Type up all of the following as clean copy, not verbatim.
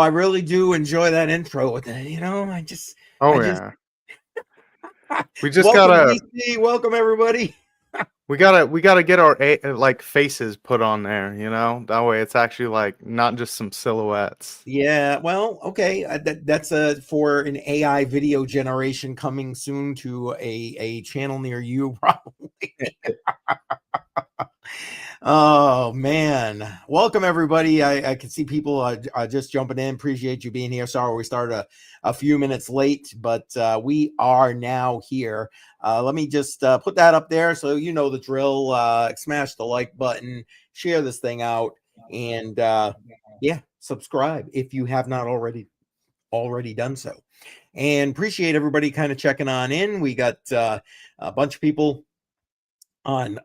really do enjoy that intro with it. I just yeah. We just welcome gotta BC, welcome everybody. we gotta get our like faces put on there, That way it's actually like not just some silhouettes. Yeah, well, okay. That's for an AI video generation coming soon to a channel near you, probably. Oh man, welcome everybody. I can see people are just jumping in. Appreciate you being here. Sorry we started a few minutes late, but we are now here. Let me just put that up there so you know the drill. Smash the like button, share this thing out, and yeah, subscribe if you have not already done so. And appreciate everybody kind of checking on in. We got a bunch of people on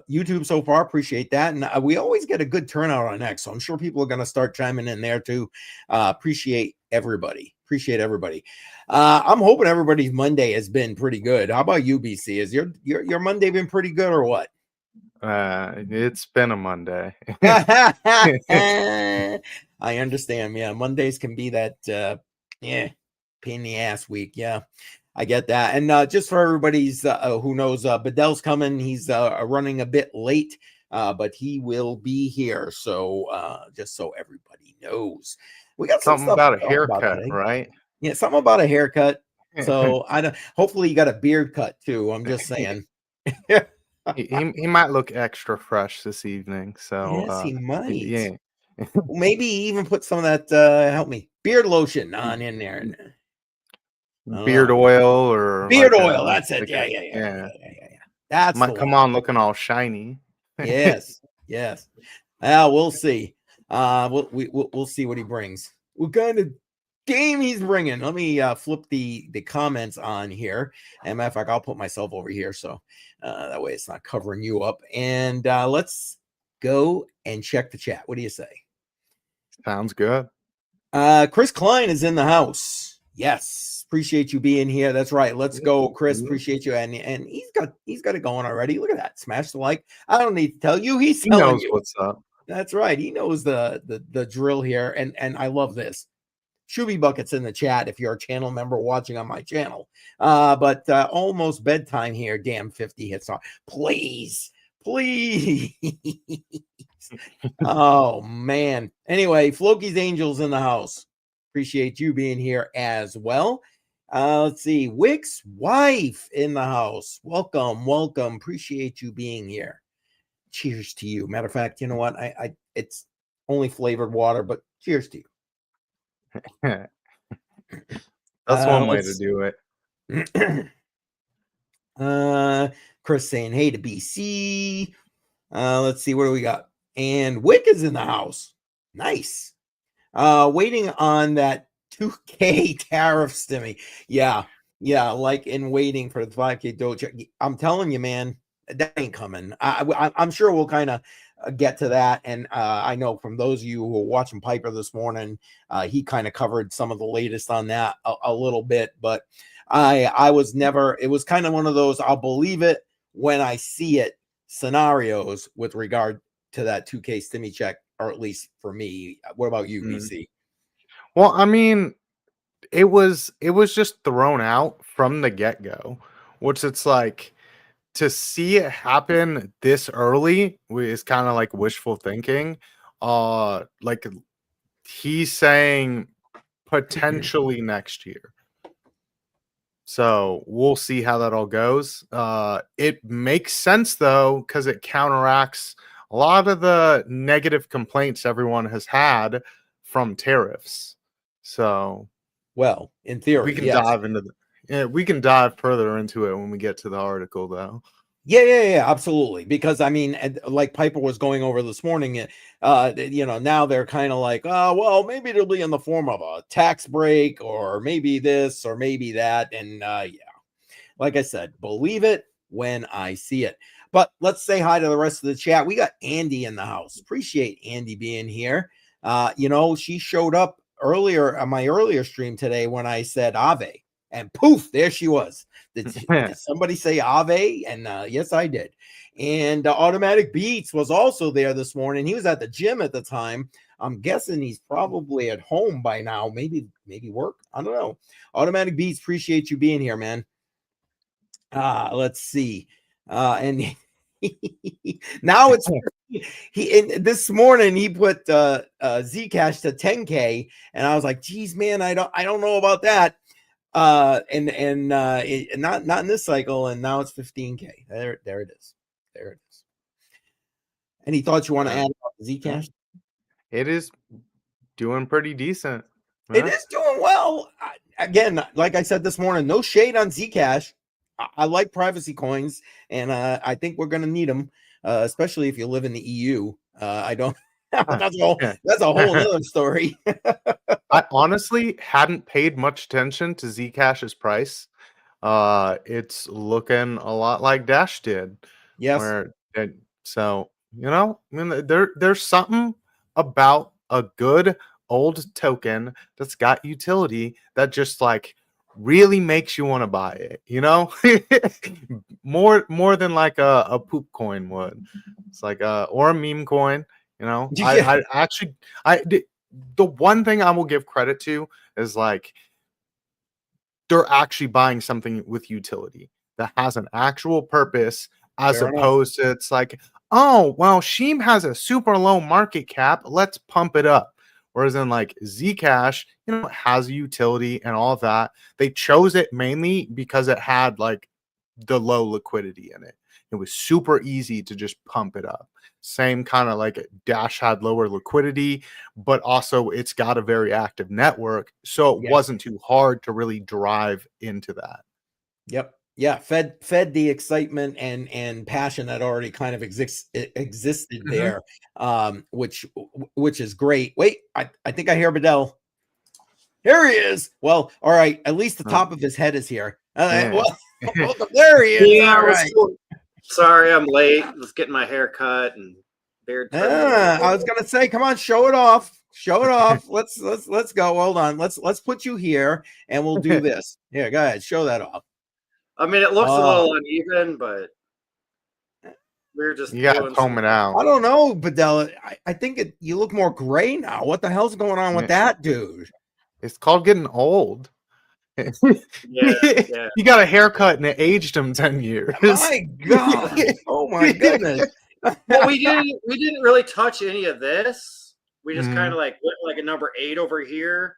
YouTube so far. Appreciate that. And we always get a good turnout on X, so I'm sure people are going to start chiming in there too. Appreciate everybody. I'm hoping everybody's Monday has been pretty good. How about you, BC? Is your Monday been pretty good or what? It's been a Monday. I understand. Yeah, Mondays can be that pain in the ass week. Yeah, I get that. And just for everybody's who knows, Badel's coming. He's running a bit late, but he will be here. So just so everybody knows, we got some Something stuff to about a talk about haircut, today. right? Yeah, something about a haircut. So I don't. Hopefully, you got a beard cut too. I'm just saying. he might look extra fresh this evening. So Yes, he might. yeah. Maybe even put some of that help me beard lotion on in there. Beard oil or beard like oil. That's it. Yeah. That's might come on looking all shiny. Yes. We'll see. We'll see what he brings. What kind of game he's bringing? Let me flip the comments on here. And matter of fact, I'll put myself over here so that way it's not covering you up. And let's go and check the chat. What do you say? Sounds good. Chris Klein is in the house. Yes, appreciate you being here. That's right. Let's go, Chris. Appreciate you. And he's got it going already. Look at that. Smash the like. I don't need to tell you. He knows you. What's up. That's right. He knows the drill here. And I love this. Shuby Bucket's in the chat if you're a channel member watching on my channel. But almost bedtime here. Damn, 50 hits on. Please. Oh man. Anyway, Floki's Angels in the house. Appreciate you being here as well. Let's see. Wick's wife in the house. Welcome. Appreciate you being here. Cheers to you. Matter of fact, you know what? I it's only flavored water, but cheers to you. That's one way to do it. Chris saying hey to BC. Let's see, what do we got? And Wick is in the house. Nice. Waiting on that 2K tariff stimmy. Yeah, like in waiting for the 5K Doge. I'm telling you, man, that ain't coming. I'm sure we'll kind of get to that. And I know from those of you who were watching Piper this morning, he kind of covered some of the latest on that a little bit. But I was never, it was kind of one of those, I'll believe it when I see it scenarios with regard to that 2K stimmy check, or at least for me. What about you, BC? Well, I mean, it was just thrown out from the get-go, which it's like to see it happen this early is kind of like wishful thinking. Like he's saying potentially next year. So we'll see how that all goes. It makes sense though, because it counteracts a lot of the negative complaints everyone has had from tariffs. So, well, in theory, we can dive into we can dive further into it when we get to the article, though. Yeah, absolutely. Because I mean, like Piper was going over this morning, now they're kind of like, oh, well, maybe it'll be in the form of a tax break, or maybe this, or maybe that. And yeah, like I said, believe it when I see it. But let's say hi to the rest of the chat. We got Andy in the house. Appreciate Andy being here. She showed up earlier on my earlier stream today when I said Ave, and poof, there she was. Did somebody say Ave? And yes, I did. And Automatic Beats was also there this morning. He was at the gym at the time. I'm guessing he's probably at home by now. Maybe work. I don't know. Automatic Beats, appreciate you being here, man. Let's see. And now it's this morning he put Zcash to 10K, and I was like, geez, man, I don't know about that. Not in this cycle, and now it's 15K. There it is. There it is. Any thoughts you want to add about Zcash? It is doing pretty decent. It is doing well. Again, like I said this morning, no shade on Zcash. I like privacy coins, and I think we're going to need them, especially if you live in the EU. I don't. That's a whole other story. I honestly hadn't paid much attention to Zcash's price. It's looking a lot like Dash did. Yes. So I mean, there's something about a good old token that's got utility that just like really makes you want to buy it, more than like a poop coin would. It's like or a meme coin, Yeah. The one thing I will give credit to is like they're actually buying something with utility that has an actual purpose, as opposed to it's like, oh well, Sheem has a super low market cap, let's pump it up. Whereas in like Zcash, it has utility and all of that. They chose it mainly because it had like the low liquidity in it. It was super easy to just pump it up. Same kind of like Dash had lower liquidity, but also it's got a very active network. So it wasn't too hard to really drive into that. Yep. Yeah. Fed the excitement and passion that already kind of existed there, which is great. Wait, I think I hear Badel. Here he is. Well, all right. At least the top of his head is here. Well, there he is. Yeah, all right. Sorry, I'm late. Let's get my hair cut and beard trim. I was gonna say, come on, show it off. Show it off. Let's go. Hold on. Let's put you here, and we'll do this. Yeah, go ahead. Show that off. I mean, it looks a little uneven, but we're just you gotta comb it out. I don't know, Badel. I think you look more gray now. What the hell's going on with that, dude? It's called getting old. Yeah. You got a haircut and it aged him 10 years. My God. Oh my goodness. Well, we didn't really touch any of this. We just kind of like went like a number 8 over here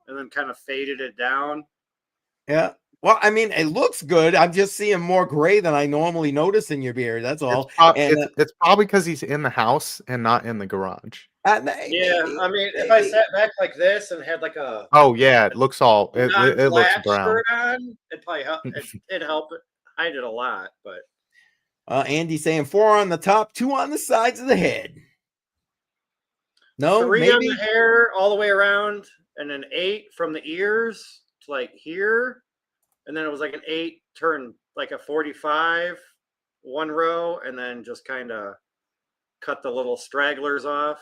and then kind of faded it down. Yeah. Well, I mean, it looks good. I'm just seeing more gray than I normally notice in your beard. That's all. It's probably because he's in the house and not in the garage. I mean, if I sat back like this and had like a it looks all it looks brown. Shirt on, it'd probably help. It'd help hide it a lot. But Andy saying 4 on the top, 2 on the sides of the head. No, 3 maybe on the hair all the way around, and then 8 from the ears to like here, and then it was like an 8 turn like a 45, 1 row, and then just kind of cut the little stragglers off.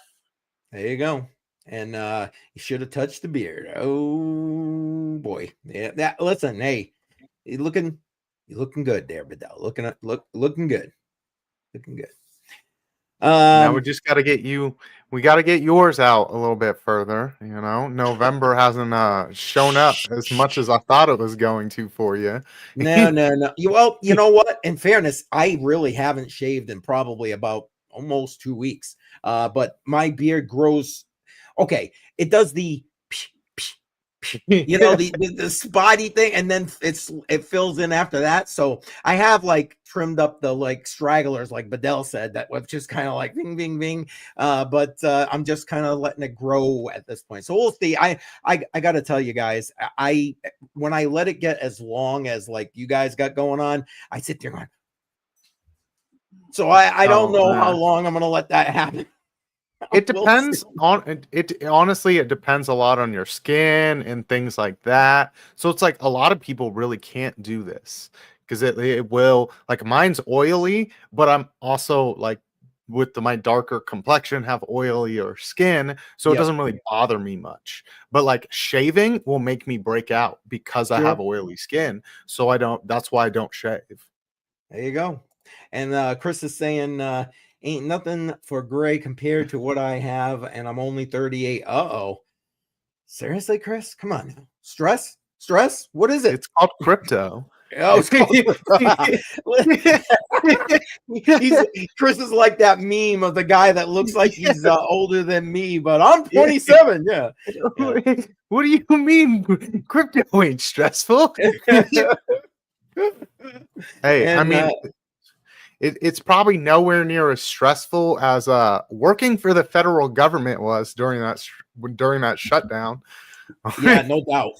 There you go. And you should have touched the beard. Oh boy. Yeah. Listen, hey, you're looking good there, Badel. Looking good. Looking good. Now we just got to get you. We got to get yours out a little bit further. November hasn't shown up as much as I thought it was going to for you. No. Well, you know what? In fairness, I really haven't shaved in probably about almost 2 weeks. But my beard grows. Okay, it does the the spotty thing, and then it fills in after that. So I have like trimmed up the like stragglers, like Badel said, that was just kind of like bing bing bing. But I'm just kind of letting it grow at this point. So we'll see. I got to tell you guys, when I let it get as long as like you guys got going on, I sit there going. So I don't know how long I'm going to let that happen. It depends on it. Honestly, it depends a lot on your skin and things like that. So it's like a lot of people really can't do this because it will, like, mine's oily, but I'm also like with my darker complexion have oilier skin, so it Yep. doesn't really bother me much. But like shaving will make me break out because I have Sure. oily skin. So that's why I don't shave. There you go. And Chris is saying, ain't nothing for gray compared to what I have, and I'm only 38. Uh-oh. Seriously, Chris? Come on now. Stress? What is it? It's called crypto. Oh, it's called Chris is like that meme of the guy that looks like he's older than me, but I'm 27. Yeah. What do you mean crypto ain't stressful? Hey, I And mean, it's probably nowhere near as stressful as working for the federal government was during that shutdown. yeah, no doubt.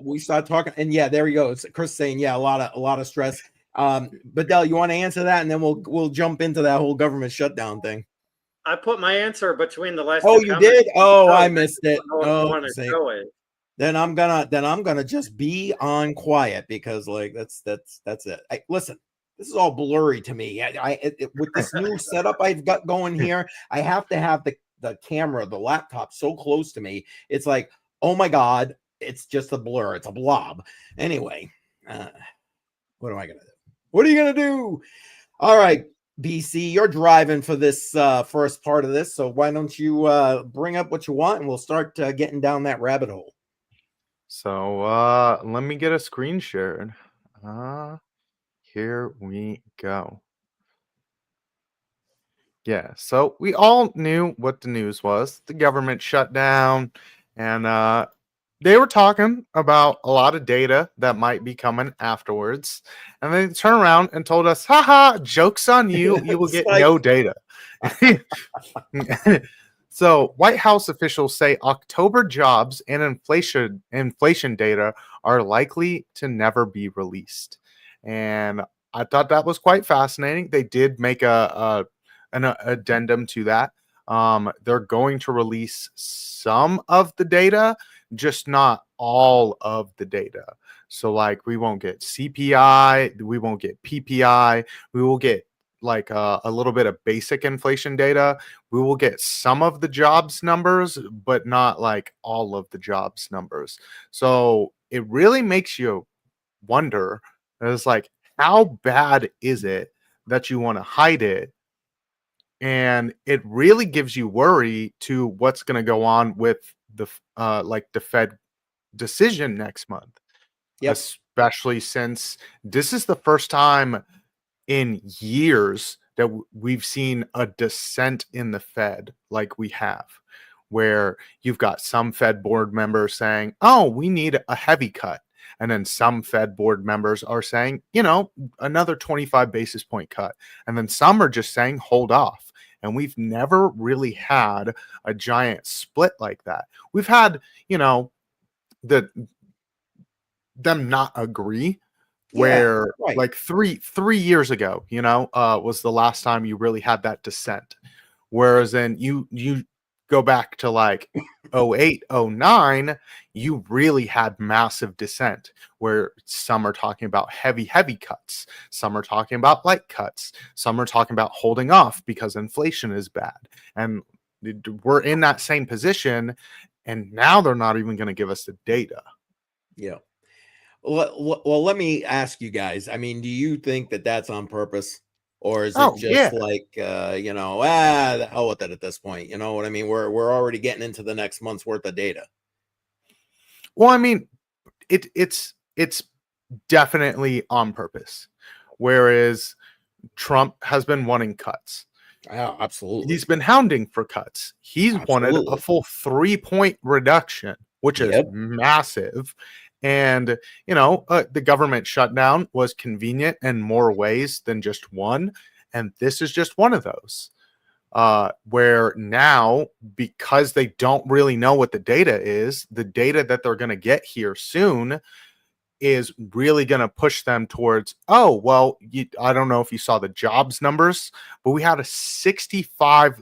We start talking, and yeah, there we go. It's Chris saying, yeah, a lot of stress. Badel, you want to answer that, and then we'll jump into that whole government shutdown thing. I put my answer between the last. Oh, two you comments. did? Oh, I I missed it. Oh, to show it. Then I'm gonna just be on quiet because like that's it. Listen, this is all blurry to me. With this new setup I've got going here, I have to have the camera, the laptop so close to me. It's like, oh my God, it's just a blur. It's a blob. Anyway, what am I gonna do? What are you gonna do? All right, BC, you're driving for this first part of this, so why don't you bring up what you want, and we'll start getting down that rabbit hole. So let me get a screen shared. Here we go. Yeah, so we all knew what the news was. The government shut down, and they were talking about a lot of data that might be coming afterwards. And they turned around and told us, haha, joke's on you. You will get no data. So White House officials say October jobs and inflation data are likely to never be released. And I thought that was quite fascinating. They did make an addendum to that. They're going to release some of the data, just not all of the data. So like we won't get CPI, we won't get PPI, we will get like a little bit of basic inflation data. We will get some of the jobs numbers, but not like all of the jobs numbers. So it really makes you wonder, it's like, how bad is it that you want to hide it? And it really gives you worry to what's going to go on with the Fed decision next month. Yep. Especially since this is the first time in years that we've seen a dissent in the Fed like we have, where you've got some Fed board members saying, oh, we need a heavy cut. And then some Fed board members are saying, another 25 basis point cut. And then some are just saying, hold off. And we've never really had a giant split like that. We've had, them not agree. Where right. like three years ago, was the last time you really had that dissent. Whereas then you go back to like 08, 09, you really had massive dissent where some are talking about heavy cuts. Some are talking about light cuts. Some are talking about holding off because inflation is bad. And we're in that same position. And now they're not even going to give us the data. Yeah. Well, let me ask you guys. I mean, do you think that that's on purpose, or is it just like the hell with it at this point? You know what I mean? We're already getting into the next month's worth of data. Well, I mean, it's definitely on purpose. Whereas Trump has been wanting cuts. Yeah, absolutely. He's been hounding for cuts. He's wanted a full 3-point reduction, which is massive. And, the government shutdown was convenient in more ways than just one. And this is just one of those. Where now, because they don't really know what the data is, the data that they're going to get here soon is really going to push them towards, I don't know if you saw the jobs numbers, but we had a 65%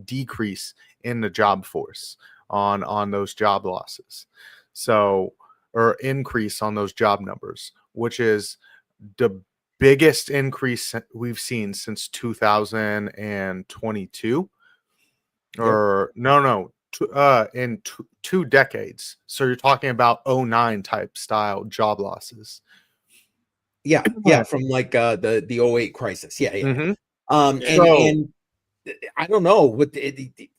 decrease in the job force on those job losses. So, or increase on those job numbers, which is the biggest increase we've seen since 2022, or in 2 decades. So you're talking about '09 type style job losses. Yeah, from like the '08 crisis. Yeah. Mm-hmm. And I don't know what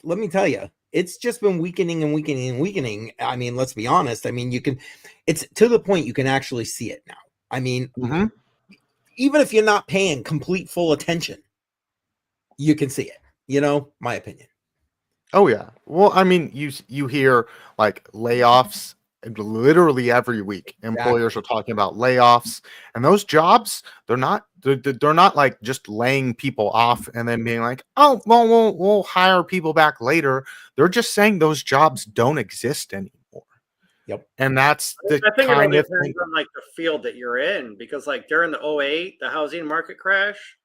let me tell you, it's just been weakening and weakening and weakening. I mean, let's be honest. I mean, it's to the point you can actually see it now. I mean, even if you're not paying complete full attention, you can see it, my opinion. Oh yeah. Well, I mean, you hear like layoffs literally every week. Employers are talking about layoffs, and those jobs, they're not like just laying people off and then being like, oh, well, we'll hire people back later. They're just saying those jobs don't exist anymore. Yep. And that's the I think kind it of depends on like the field that you're in, because like during the '08, the housing market crash,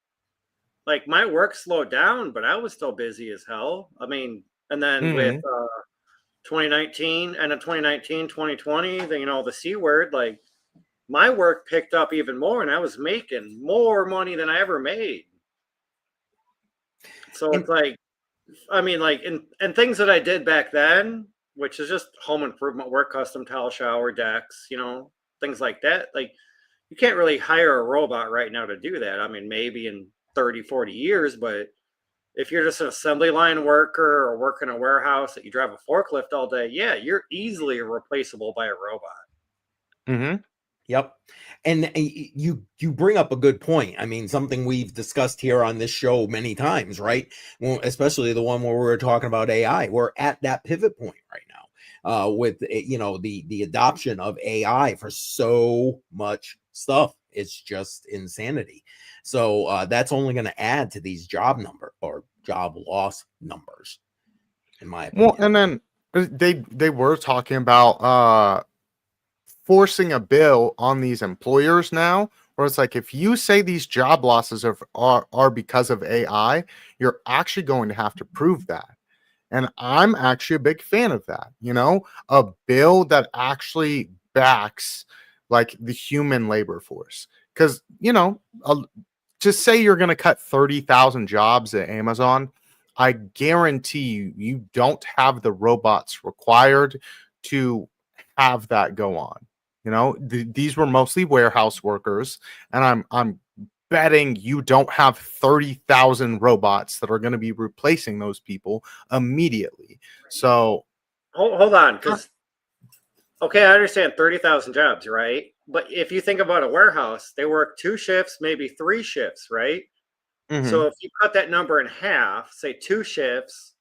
like my work slowed down, but I was still busy as hell. I mean, and then with 2019 and in 2019, 2020, the C word, like my work picked up even more, and I was making more money than I ever made. So it's like, I mean, like, and things that I did back then, which is just home improvement work, custom tile shower decks, things like that. Like, you can't really hire a robot right now to do that. I mean, maybe in 30, 40 years, but if you're just an assembly line worker or work in a warehouse that you drive a forklift all day, yeah, you're easily replaceable by a robot. Yep. And you bring up a good point. I mean, something we've discussed here on this show many times, right? Well, especially the one where we were talking about AI. We're at that pivot point right now with, the adoption of AI for so much stuff. It's just insanity. So that's only going to add to these job loss numbers, in my opinion. Well, and then they were talking about forcing a bill on these employers now, where it's like, if you say these job losses are because of AI, you're actually going to have to prove that. And I'm actually a big fan of that, a bill that actually backs like the human labor force. Because, just say you're going to cut 30,000 jobs at Amazon, I guarantee you don't have the robots required to have that go on. These were mostly warehouse workers, and I'm betting you don't have 30,000 robots that are going to be replacing those people immediately. So hold on, because okay, I understand 30,000 jobs, right? But if you think about a warehouse, they work 2 shifts, maybe 3 shifts, right? So if you cut that number in half, say 2 shifts,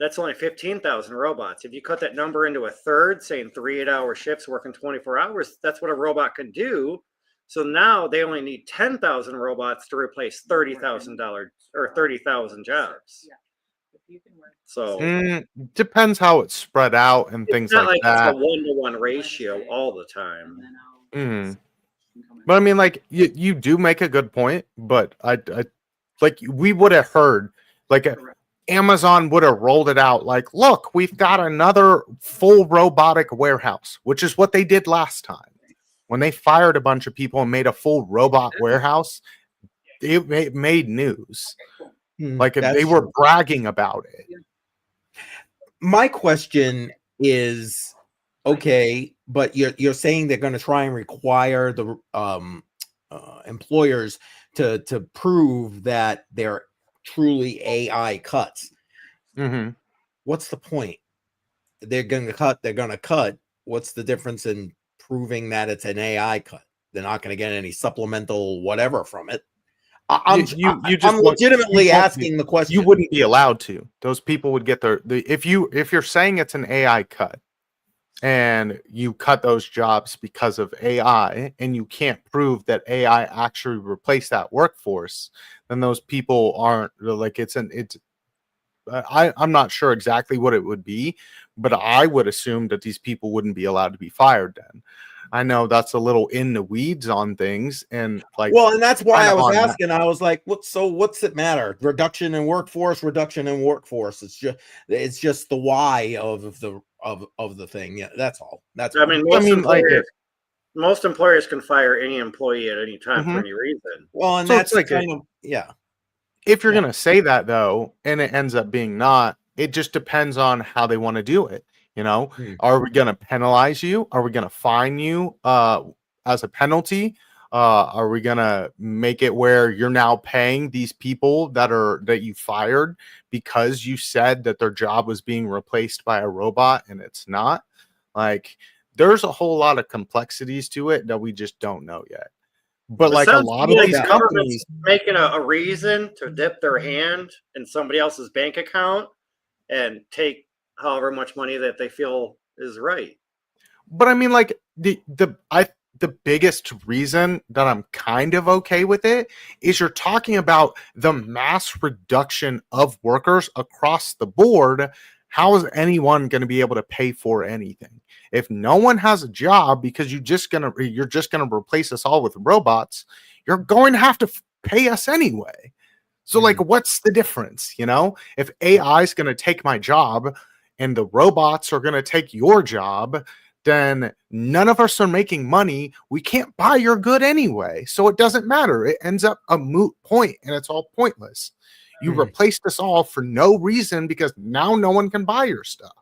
that's only 15,000 robots. If you cut that number into a third, saying 3 8-hour shifts working 24 hours, that's what a robot can do. So now they only need 10,000 robots to replace $30,000 or 30,000 jobs. So depends how it's spread out and things like that. It's a 1-to-1 ratio all the time. But I mean, like you do make a good point, but I like we would have heard like Amazon would have rolled it out like, look, we've got another full robotic warehouse, which is what they did last time. When they fired a bunch of people and made a full robot warehouse, it made news. Like they were bragging about it. My question is, okay, but you're saying they're going to try and require the employers to prove that they're truly AI cuts. What's the point? They're going to cut. What's the difference in proving that it's an AI cut? They're not going to get any supplemental whatever from it. I'm legitimately asking the question. You wouldn't be allowed to. Those people would get if you're saying it's an AI cut and you cut those jobs because of AI and you can't prove that AI actually replaced that workforce, then those people aren't like I'm not sure exactly what it would be, but I would assume that these people wouldn't be allowed to be fired then. I know that's a little in the weeds on things, and like, well, and that's why I was asking. I was like, what's it matter? Reduction in workforce. It's just the why of the thing. Yeah, that's all. That's I mean, most employers can fire any employee at any time for Mhm. any reason. Well, and So it's that's like kind of yeah. if you're Yeah. going to say that though, and it ends up being not, it just depends on how they want to do it. You know, Hmm. are we going to penalize you? Are we going to fine you as a penalty? Are we going to make it where you're now paying these people that you fired because you said that their job was being replaced by a robot and it's not? Like, there's a whole lot of complexities to it that we just don't know yet. But It like a sounds to lot me of like these the government's companies, making a reason to dip their hand in somebody else's bank account and take however much money that they feel is right. but I mean, like the biggest reason that I'm kind of okay with it is you're talking about the mass reduction of workers across the board. How is anyone going to be able to pay for anything if no one has a job because you're just gonna replace us all with robots? You're going to have to pay us anyway. So like, what's the difference? You know, if AI is going to take my job and the robots are going to take your job, then none of us are making money. We can't buy your good anyway. So it doesn't matter. It ends up a moot point and it's all pointless. You replaced us all for no reason because now no one can buy your stuff.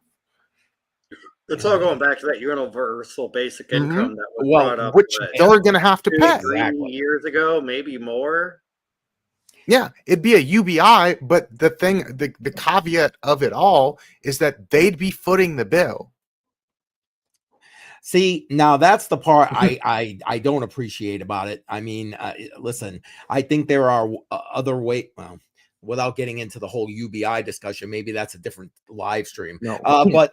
It's all going back to that universal basic income that was Well, brought up Which they're going to have to 2 pay. 3 Exactly. years ago, maybe more. Yeah, it'd be a UBI, but the thing, the caveat of it all is that they'd be footing the bill. See, now that's the part I don't appreciate about it. I mean, listen, I think there are other way. Well, without getting into the whole UBI discussion, maybe that's a different live stream. No. But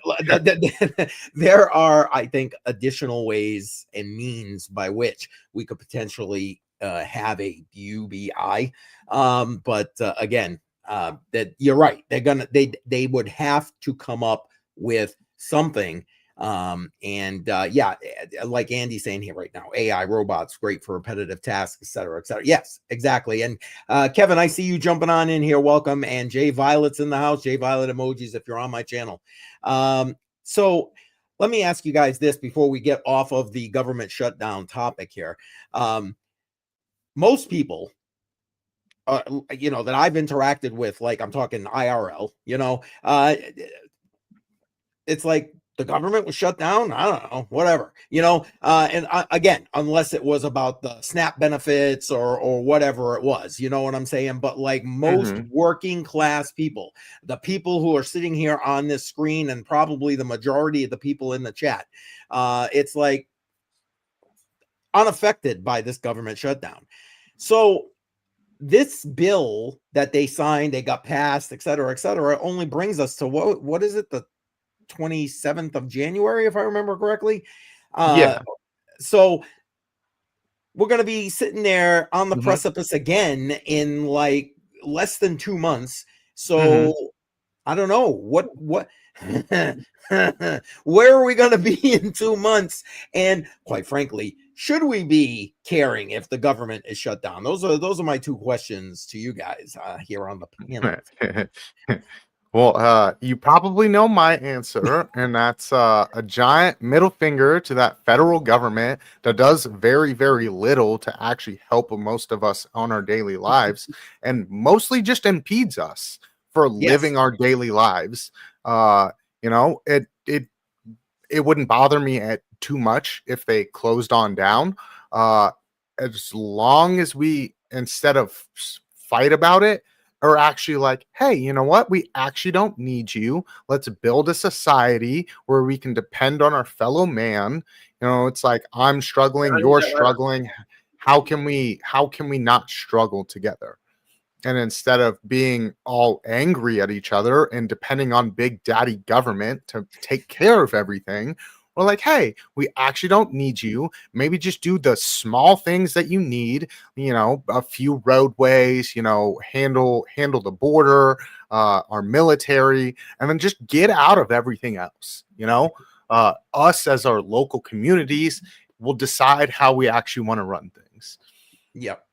there are, I think, additional ways and means by which we could potentially have a UBI. But again, that you're right. They would have to come up with something. Yeah, like Andy's saying here right now, AI robots great for repetitive tasks, etc., etc. Yes, exactly. And Kevin, I see you jumping on in here. Welcome. And Jay Violet's in the house. Jay Violet emojis if you're on my channel. So let me ask you guys this before we get off of the government shutdown topic here. Most people that I've interacted with, like I'm talking IRL, it's like the government was shut down. I don't know, whatever, again, unless it was about the SNAP benefits or whatever it was, you know what I'm saying? But like most working class people, the people who are sitting here on this screen, and probably the majority of the people in the chat, it's like unaffected by this government shutdown. So this bill that they signed, they got passed, et cetera, only brings us to what is it? The 27th of January, if I remember correctly. Yeah. So we're going to be sitting there on the precipice again in like less than 2 months. So I don't know what where are we going to be in 2 months? And quite frankly, should we be caring if the government is shut down? Those are my two questions to you guys here on the panel. Well, you probably know my answer, and that's a giant middle finger to that federal government that does very, very little to actually help most of us on our daily lives, and mostly just impedes us for living our daily lives. It wouldn't bother me too much if they closed on down, as long as we, instead of fight about it, are actually like, hey, you know what? We actually don't need you. Let's build a society where we can depend on our fellow man. It's like, I'm struggling, you're struggling. How can we not struggle together? And instead of being all angry at each other and depending on big daddy government to take care of everything, we're like, hey, we actually don't need you. Maybe just do the small things that you need, a few roadways, handle the border, our military, and then just get out of everything else. Us as our local communities will decide how we actually want to run things. Yep.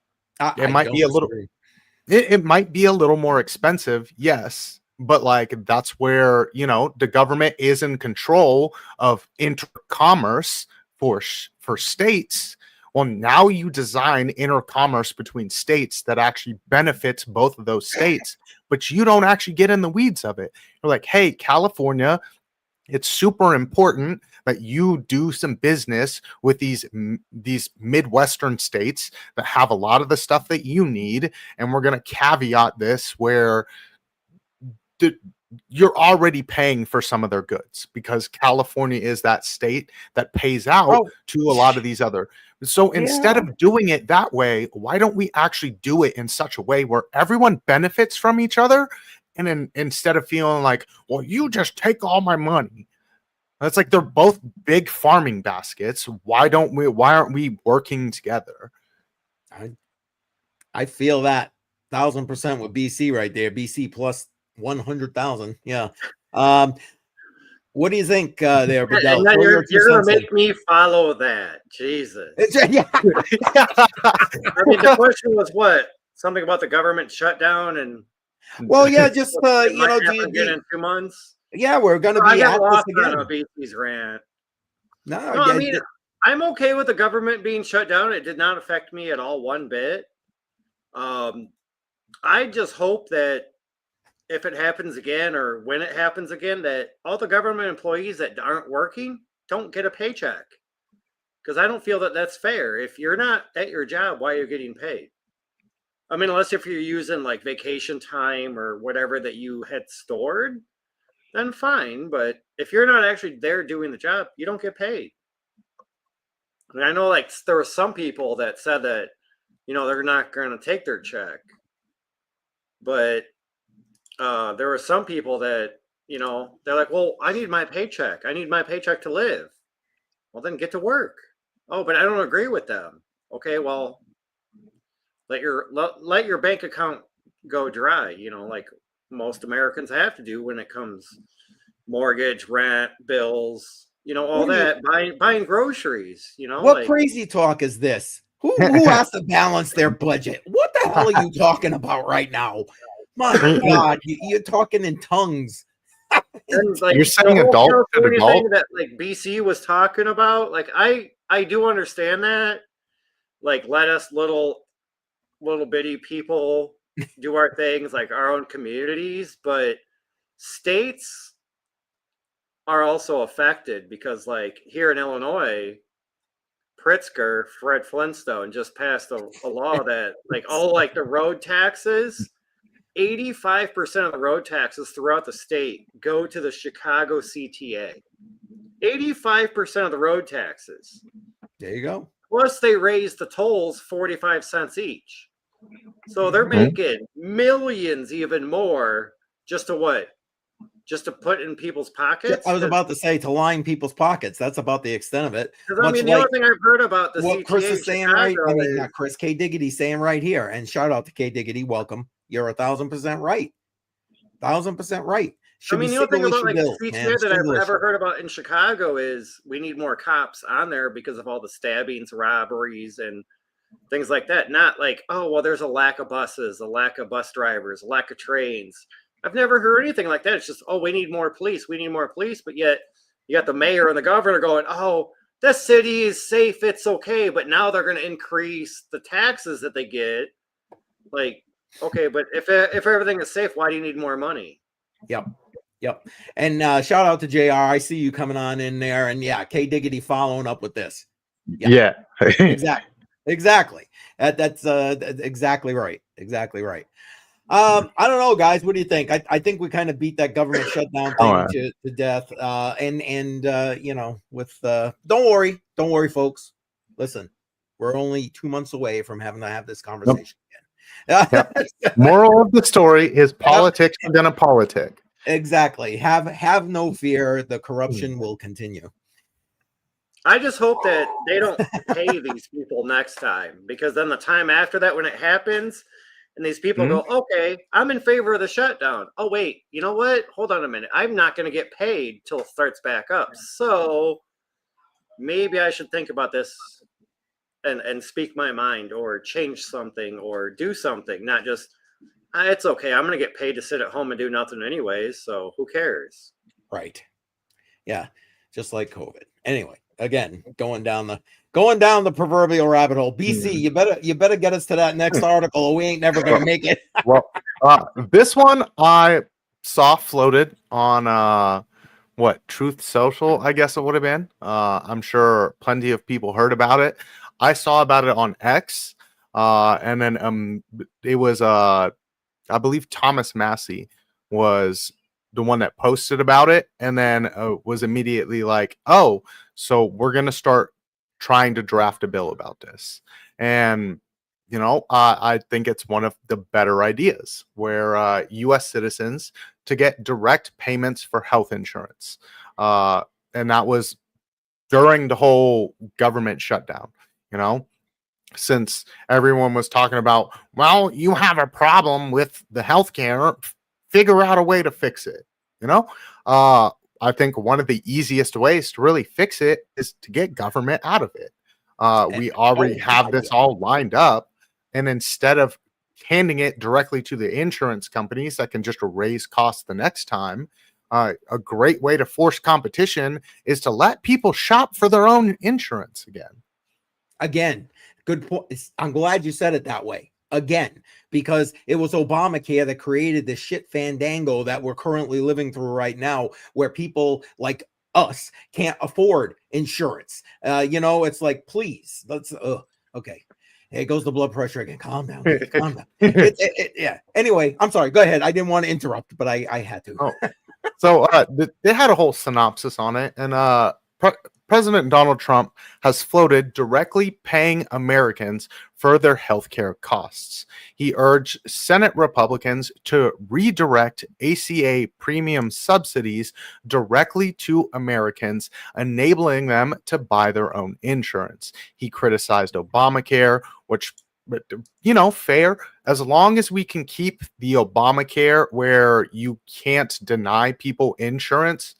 It might be a little. It might be a little more expensive, yes, but like that's where the government is in control of intercommerce for for states, well, now you design intercommerce between states that actually benefits both of those states, but you don't actually get in the weeds of it. You're like, hey, California, it's super important that you do some business with these Midwestern states that have a lot of the stuff that you need. And we're going to caveat this where you're already paying for some of their goods because California is that state that pays out to a lot of these other. So instead of doing it that way, why don't we actually do it in such a way where everyone benefits from each other? And then instead of feeling like, well, you just take all my money. It's like they're both big farming baskets. Why aren't we working together? I feel that 1,000% with BC right there. BC plus 100,000. Yeah. What do you think there, Badel? You're gonna make me follow that. Jesus. Yeah. I mean, the question was what? Something about the government shutdown and well, yeah, just you know, again in 2 months. Yeah, we're gonna be I got at lost this again. on a BC's rant. No, I mean, I'm okay with the government being shut down. It did not affect me at all one bit. I just hope that if it happens again or when it happens again, that all the government employees that aren't working don't get a paycheck. Because I don't feel that that's fair. If you're not at your job, why are you getting paid? I mean, unless if you're using like vacation time or whatever that you had stored, then fine. But if you're not actually there doing the job, you don't get paid. And I know like there were some people that said that, you know, they're not going to take their check. But there were some people that, you know, they're like, well, I need my paycheck. I need my paycheck to live. Well, then get to work. Oh, but I don't agree with them. Okay, well, let your bank account go dry, you know, like most Americans have to do when it comes mortgage, rent, bills, you know, all that, buying groceries, you know. What like, crazy talk is this? Who has to balance their budget? What the hell are you talking about right now? My God, you're talking in tongues. And like you're saying adult to adult that like BC was talking about. Like I do understand that. Like let us little bitty people do our things, like our own communities, but states are also affected because like here in Illinois, Pritzker, Fred Flintstone just passed a law that like all like the road taxes, 85% of the road taxes throughout the state go to the Chicago CTA. 85% of the road taxes. There you go. Plus they raised the tolls 45 cents each. So they're making millions even more just to what? Just to put in people's pockets? I was about to say to line people's pockets. That's about the extent of it. Because I mean, the only thing I've heard about the what CTA Chris is saying, right? I mean, is, not Chris, K Diggity saying right here, and shout out to K Diggity. Welcome. You're 1,000% right. 1,000% right. I mean, the only thing about like the CTA that I've ever heard about in Chicago is we need more cops on there because of all the stabbings, robberies, and things like that. Not like, oh, well, there's a lack of buses, a lack of bus drivers, a lack of trains. I've never heard anything like that. It's just, oh, we need more police. We need more police. But yet you got the mayor and the governor going, oh, this city is safe. It's okay. But now they're going to increase the taxes that they get. Like, okay, but if everything is safe, why do you need more money? Yep. And shout out to JR. I see you coming on in there. And yeah, K Diggity following up with this. Yeah. Exactly. That's exactly right. Exactly right. I don't know, guys. What do you think? I think we kind of beat that government shutdown thing to death. And you know, with don't worry, folks. Listen, we're only 2 months away from having to have this conversation again. Moral of the story is politics within a politic. Exactly. Have no fear. The corruption will continue. I just hope that they don't pay these people next time, because then the time after that, when it happens, and these people go, okay, I'm in favor of the shutdown. Oh, wait, you know what? Hold on a minute. I'm not going to get paid till it starts back up. So maybe I should think about this and speak my mind or change something or do something, not just, it's okay. I'm going to get paid to sit at home and do nothing anyways. So who cares? Right. Yeah. Just like COVID. Anyway, again, going down going down the proverbial rabbit hole. BC, you better get us to that next article, or we ain't never gonna make it. Well, this one I saw floated on Truth Social, I guess it would have been. I'm sure plenty of people heard about it. I saw about it on X, and then it was I believe Thomas Massey was the one that posted about it, and then was immediately like, "Oh, so we're gonna start trying to draft a bill about this." And I think it's one of the better ideas where U.S. citizens to get direct payments for health insurance, and that was during the whole government shutdown. Since everyone was talking about, well, you have a problem with the healthcare, figure out a way to fix it. I think one of the easiest ways to really fix it is to get government out of it. We already have this all lined up, and instead of handing it directly to the insurance companies that can just raise costs the next time, a great way to force competition is to let people shop for their own insurance again. Good point. I'm glad you said it that way again, because it was Obamacare that created this shit fandango that we're currently living through right now, where people like us can't afford insurance. It's like, please, let's, okay. Here goes the blood pressure again. Calm down. Calm down. Yeah. Anyway, I'm sorry. Go ahead. I didn't want to interrupt, but I had to. So they had a whole synopsis on it, and President Donald Trump has floated directly paying Americans for their healthcare costs. He urged Senate Republicans to redirect ACA premium subsidies directly to Americans, enabling them to buy their own insurance. He criticized Obamacare, which, fair, as long as we can keep the Obamacare where you can't deny people insurance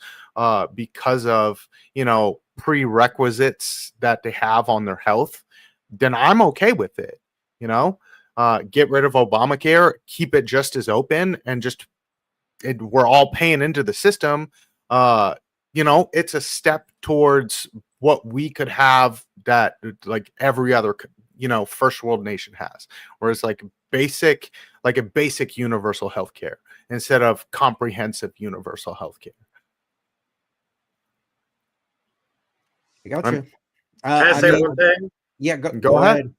because of, prerequisites that they have on their health, then I'm okay with it. Get rid of Obamacare, keep it just as open, and we're all paying into the system. It's a step towards what we could have that like every other, first world nation has, whereas like a basic universal healthcare instead of comprehensive universal healthcare. I got you. Can I say one thing? Yeah, go ahead.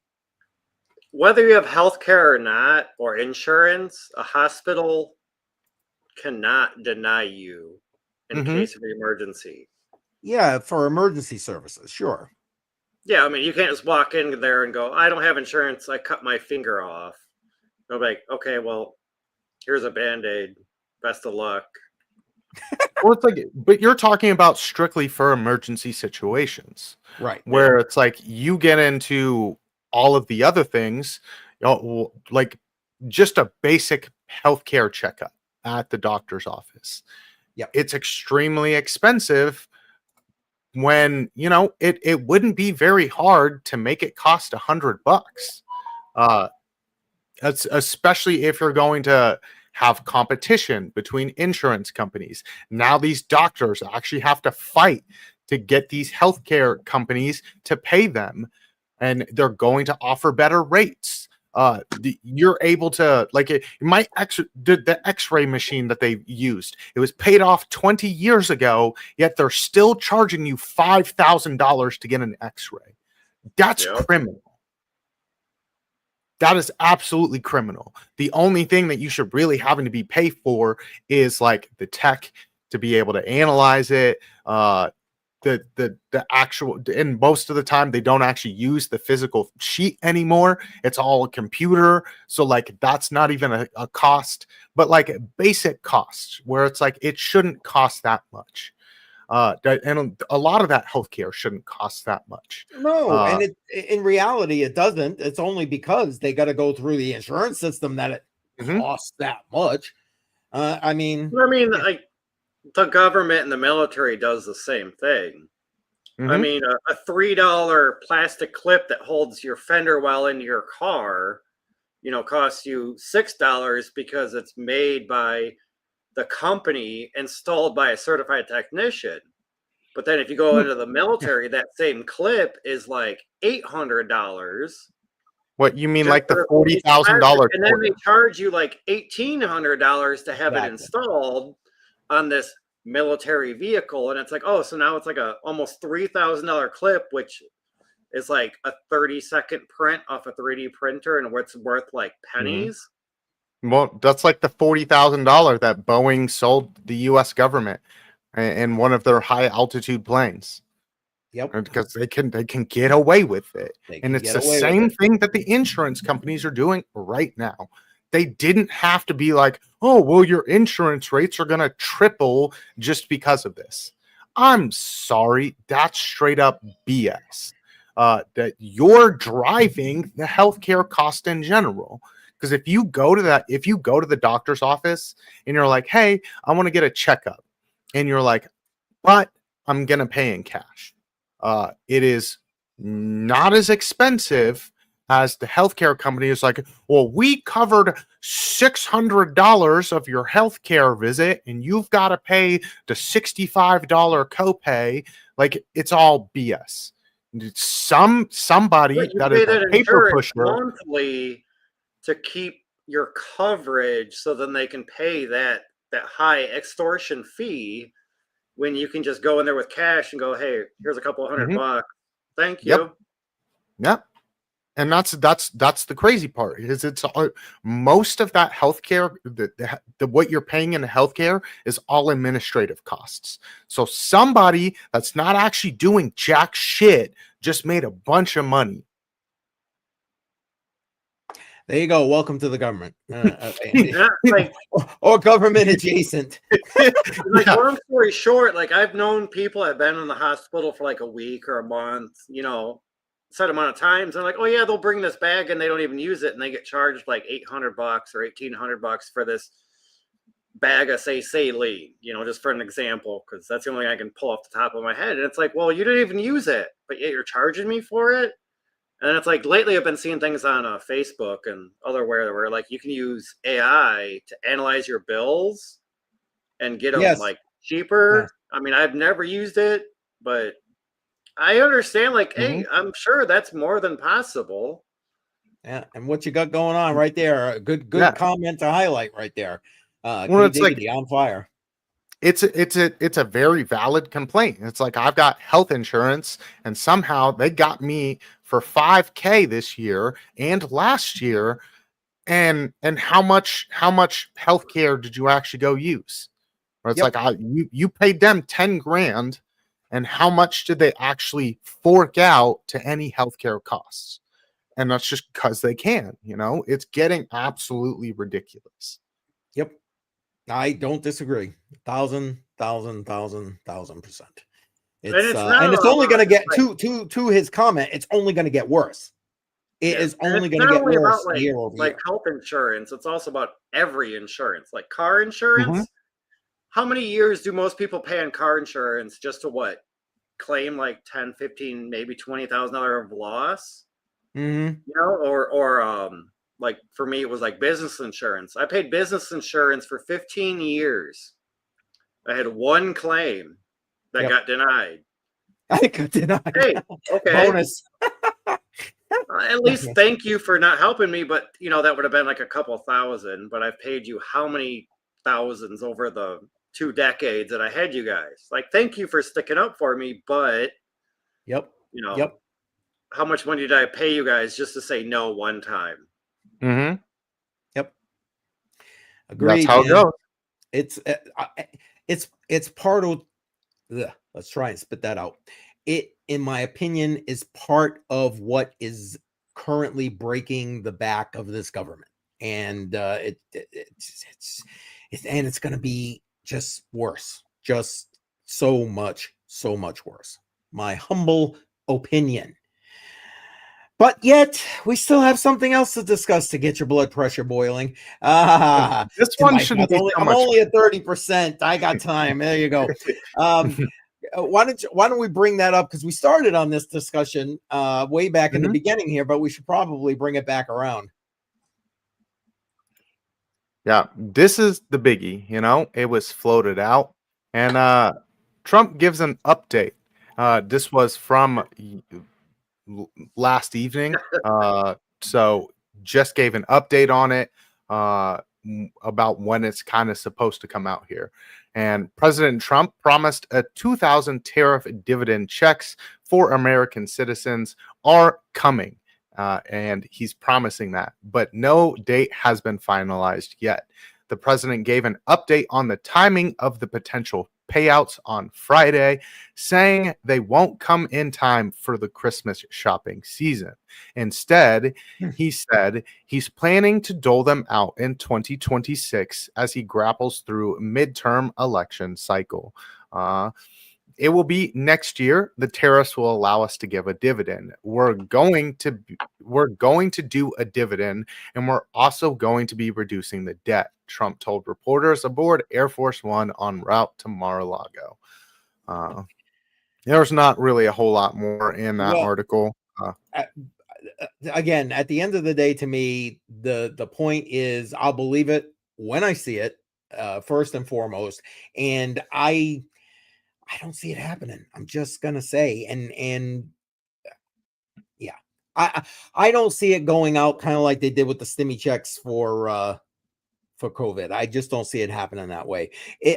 Whether you have health care or not, or insurance, a hospital cannot deny you in case of an emergency. Yeah, for emergency services, sure. Yeah, I mean, you can't just walk in there and go, I don't have insurance, I cut my finger off. They'll be like, okay, well, here's a Band-Aid. Best of luck. Well, it's like, but you're talking about strictly for emergency situations, right? Where it's like you get into all of the other things, like just a basic healthcare checkup at the doctor's office. Yeah, it's extremely expensive. When it wouldn't be very hard to make it cost $100. That's especially if you're going to have competition between insurance companies. Now these doctors actually have to fight to get these healthcare companies to pay them, and they're going to offer better rates. You're able to, like, the X-ray machine that they used, it was paid off 20 years ago, yet they're still charging you $5,000 to get an X-ray. That's criminal. That is absolutely criminal. The only thing that you should really having to be paid for is like the tech to be able to analyze it. The actual, and most of the time they don't actually use the physical sheet anymore. It's all a computer. So like that's not even a cost, but like basic costs where it's like it shouldn't cost that much. And a lot of that healthcare shouldn't cost that much. No, and in reality, it doesn't. It's only because they got to go through the insurance system that it costs that much. I mean, like the government and the military does the same thing. I mean, a $3 plastic clip that holds your fender well into your car, costs you $6 because it's made by the company, installed by a certified technician. But then if you go into the military, that same clip is like $800. What you mean, Just like the for $40,000? and then they charge you like $1,800 to have it installed on this military vehicle, and it's like, oh, so now it's like a almost $3,000 clip, which is like a 30-second print off a 3D printer, and it's worth like pennies. Well, that's like the $40,000 that Boeing sold the U.S. government in one of their high altitude planes. Yep. Because they can get away with it. And it's the same thing that the insurance companies are doing right now. They didn't have to be like, oh, well, your insurance rates are going to triple just because of this. I'm sorry. That's straight up BS. That you're driving the healthcare cost in general. Because if you go to the doctor's office and you're like, hey, I want to get a checkup, and you're like, but I'm going to pay in cash. It is not as expensive as the healthcare company is like, well, we covered $600 of your healthcare visit and you've got to pay the $65 copay. Like, it's all BS. Somebody that is a paper pusher monthly to keep your coverage, so then they can pay that high extortion fee, when you can just go in there with cash and go, hey, here's a couple $100. Thank you. Yep. And that's the crazy part, is it's most of that healthcare, the what you're paying in healthcare is all administrative costs. So somebody that's not actually doing jack shit just made a bunch of money. There you go. Welcome to the government. Or government adjacent. Like, long story short, like, I've known people that have been in the hospital for like a week or a month, set amount of times. And like, oh yeah, they'll bring this bag and they don't even use it, and they get charged like $800 or $1,800 for this bag of say saline, just for an example, because that's the only thing I can pull off the top of my head. And it's like, well, you didn't even use it, but yet you're charging me for it. And it's like, lately I've been seeing things on Facebook and otherwhere where like you can use AI to analyze your bills and get them like cheaper. Yes. I mean, I've never used it, but I understand, like, hey, I'm sure that's more than possible. Yeah, and what you got going on right there? A good comment to highlight right there. Well, it's like on fire. It's a very valid complaint. It's like, I've got health insurance and somehow they got me for $5,000 this year and last year. And how much healthcare did you actually go use? Or it's like, you paid them $10,000, and how much did they actually fork out to any healthcare costs? And that's just because they can, it's getting absolutely ridiculous. Yep. I don't disagree. 1,000%. It's only going to get to his comment. It's only going to get worse. It is only going to get worse year over year. Like health insurance, it's also about every insurance, like car insurance. How many years do most people pay on car insurance just to claim like 10, 15, maybe $20,000 of loss? Or like for me, it was like business insurance. I paid business insurance for 15 years. I had one claim that got denied. I got denied. Hey, okay. Bonus. At least thank you for not helping me, but that would have been like a couple thousand, but I've paid you how many thousands over the 2 decades that I had you guys. Like, thank you for sticking up for me, but how much money did I pay you guys just to say no one time? Yep. Agreed. That's how it goes. It's part of let's try and spit that out. It, in my opinion, is part of what is currently breaking the back of this government, and it's going to be just worse, just so much worse. My humble opinion. But yet, we still have something else to discuss to get your blood pressure boiling. This one shouldn't be. I'm only at 30%. I got time. There you go. Why don't we bring that up? Because we started on this discussion way back in the beginning here, but we should probably bring it back around. Yeah, this is the biggie. It was floated out, and Trump gives an update. This was from last evening. So just gave an update on it about when it's kind of supposed to come out here. And President Trump promised a 2,000 tariff dividend checks for American citizens are coming. And he's promising that, but no date has been finalized yet. The president gave an update on the timing of the potential payouts on Friday, saying they won't come in time for the Christmas shopping season. Instead, he said he's planning to dole them out in 2026 as he grapples through midterm election cycle. It will be next year. The tariffs will allow us to give a dividend. We're going to do a dividend, and we're also going to be reducing the debt, Trump told reporters aboard Air Force One en route to Mar-a-Lago. There's not really a whole lot more in that article. Again, at the end of the day, to me, the point is I'll believe it when I see it, first and foremost, and I don't see it happening. I'm just gonna say, and yeah, I don't see it going out kind of like they did with the stimmy checks for COVID. I just don't see it happening that way.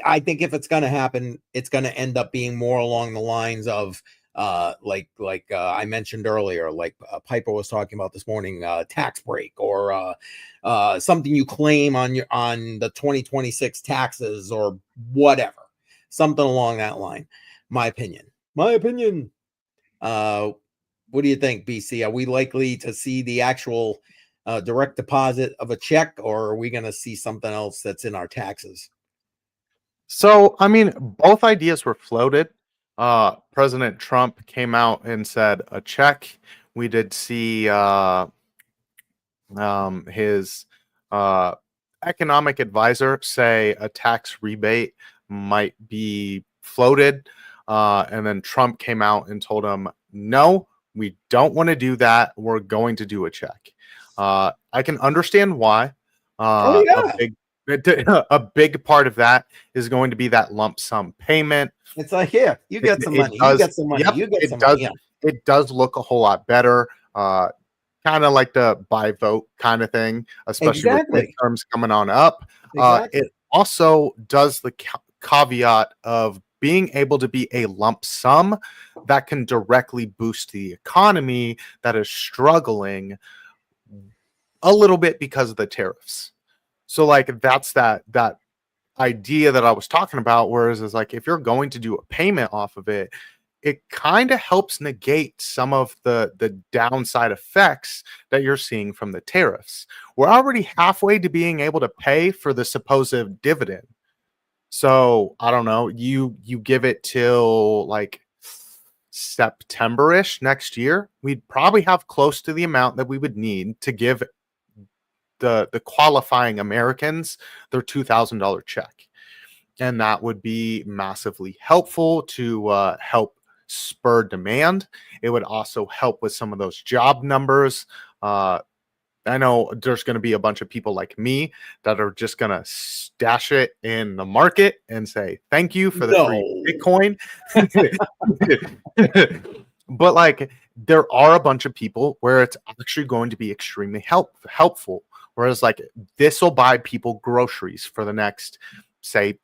I think if it's gonna happen, it's gonna end up being more along the lines of like I mentioned earlier, like Piper was talking about this morning, tax break or something you claim on the 2026 taxes or whatever. Something along that line. My opinion. What do you think, BC? Are we likely to see the actual direct deposit of a check, or are we going to see something else that's in our taxes? So, I mean, both ideas were floated. President Trump came out and said a check. We did see his economic advisor say a tax rebate might be floated, and then Trump came out and told him, no, we don't want to do that. We're going to do a check. I can understand why. A big part of that is going to be that lump sum payment. It's like, here, you get some money. You get some money. Yep, you get some money. Yeah. It does look a whole lot better. Kind of like the buy vote kind of thing, especially with midterms coming on up. It also does the caveat of being able to be a lump sum that can directly boost the economy that is struggling a little bit because of the tariffs. So like that's that idea that I was talking about, whereas it's like if you're going to do a payment off of it, it kind of helps negate some of the downside effects that you're seeing from the tariffs. We're already halfway to being able to pay for the supposed dividend. So I don't know, you give it till like September-ish next year, we'd probably have close to the amount that we would need to give the qualifying Americans their $2,000 check. And that would be massively helpful to help spur demand. It would also help with some of those job numbers. I know there's going to be a bunch of people like me that are just going to stash it in the market and say, thank you for the free Bitcoin. But like, there are a bunch of people where it's actually going to be extremely helpful. Whereas like this will buy people groceries for the next, say,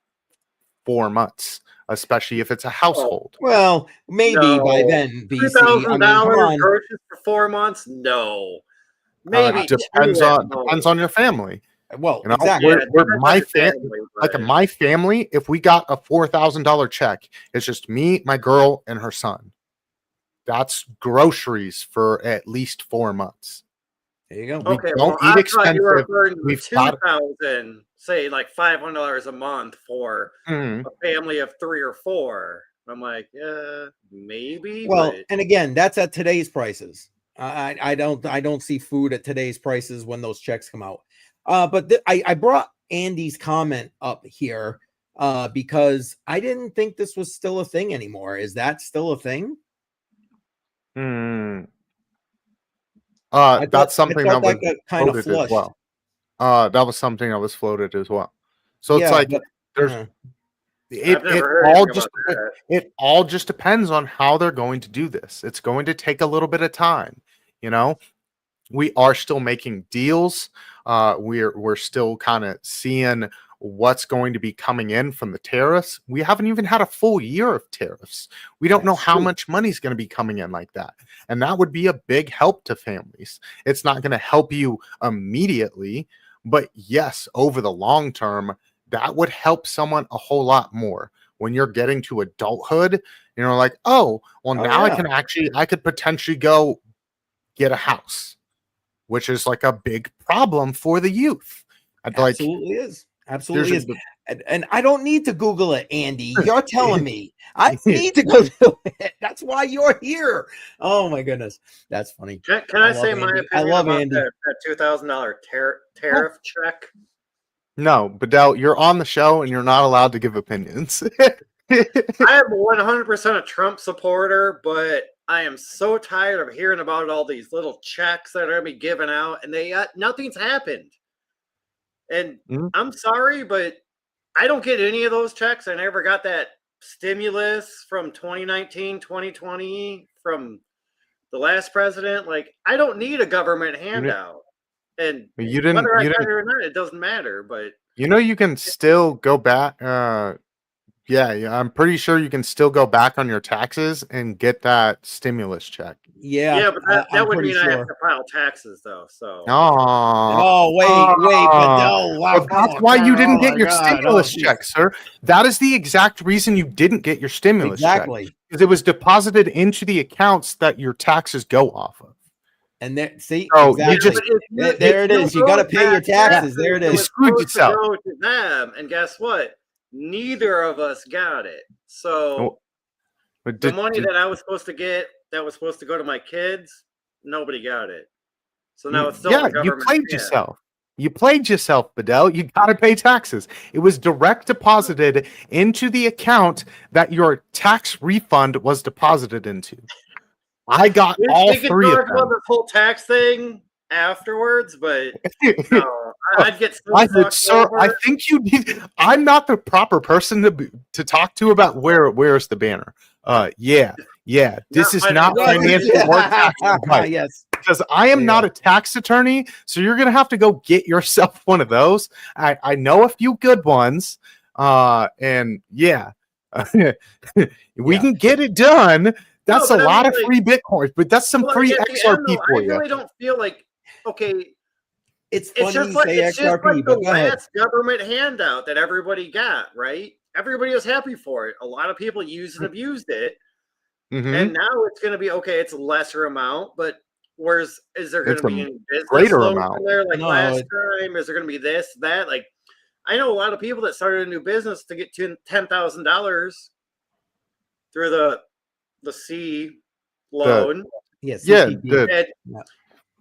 4 months, especially if it's a household. Well, maybe by then, BC. $2,000 groceries for 4 months? No. Maybe depends on your family. Well, you know, exactly. My family, if we got a $4,000 check, it's just me, my girl, and her son. That's groceries for at least 4 months. There you go. We don't eat expensive. We've 2,000, say like $500 a month for a family of 3 or 4. I'm like, maybe. Well, and again, that's at today's prices. I don't see food at today's prices when those checks come out. But I brought Andy's comment up here because I didn't think this was still a thing anymore. Is that still a thing? That's something that was kind of flooded as well. That was something that was floated as well. So it's like there's I've never heard anything about that. It all just depends on how they're going to do this. It's going to take a little bit of time. You know, we are still making deals. We're still kind of seeing what's going to be coming in from the tariffs. We haven't even had a full year of tariffs. We don't know how much money is going to be coming in like that. And that would be a big help to families. It's not going to help you immediately, but yes, over the long term, that would help someone a whole lot more. When you're getting to adulthood, like, now I could potentially go get a house, which is like a big problem for the youth. Absolutely is. Absolutely is. And I don't need to Google it, Andy. You're telling me I need to go do it. That's why you're here. Oh my goodness. That's funny. Can I say my opinion about that $2,000 tariff check? No, Badel, you're on the show and you're not allowed to give opinions. I am 100% a Trump supporter, but I am so tired of hearing about all these little checks that are going to be given out, and nothing's happened. And I'm sorry, but I don't get any of those checks. I never got that stimulus from 2019, 2020 from the last president. Like, I don't need a government handout. And whether I got it or not, it doesn't matter. But you can still go back. Yeah, I'm pretty sure you can still go back on your taxes and get that stimulus check. Yeah, but that would mean I have to file taxes, though. So. Wait, but that's why you didn't get your stimulus check, sir. That is the exact reason you didn't get your stimulus check. Because it was deposited into the accounts that your taxes go off of. And there, there it is. You got to pay your taxes. There it is. You screwed yourself. Go to them, and guess what? Neither of us got it. So the money that I was supposed to get, that was supposed to go to my kids, nobody got it. So now it's still you played yourself. You played yourself, Badel. You got to pay taxes. It was direct deposited into the account that your tax refund was deposited into. I got all three of them. About the full tax thing afterwards, but no, I'd get so sir, I think you need. I'm not the proper person to talk to about where's the banner. This is not financial or tax advice. Yes, because I am not a tax attorney, so you're gonna have to go get yourself one of those. I know a few good ones, and we can get it done. That's a lot of free Bitcoins, but that's some free XRP for you. I really don't feel like, it's funny just like, it's just like the last government handout that everybody got, right? Everybody was happy for it. A lot of people used and abused it. And now it's going to be, it's a lesser amount, but is there going to be any business greater loans amount in there last time? Is there going to be this, that? Like, I know a lot of people that started a new business to get to $10,000 through the C loan.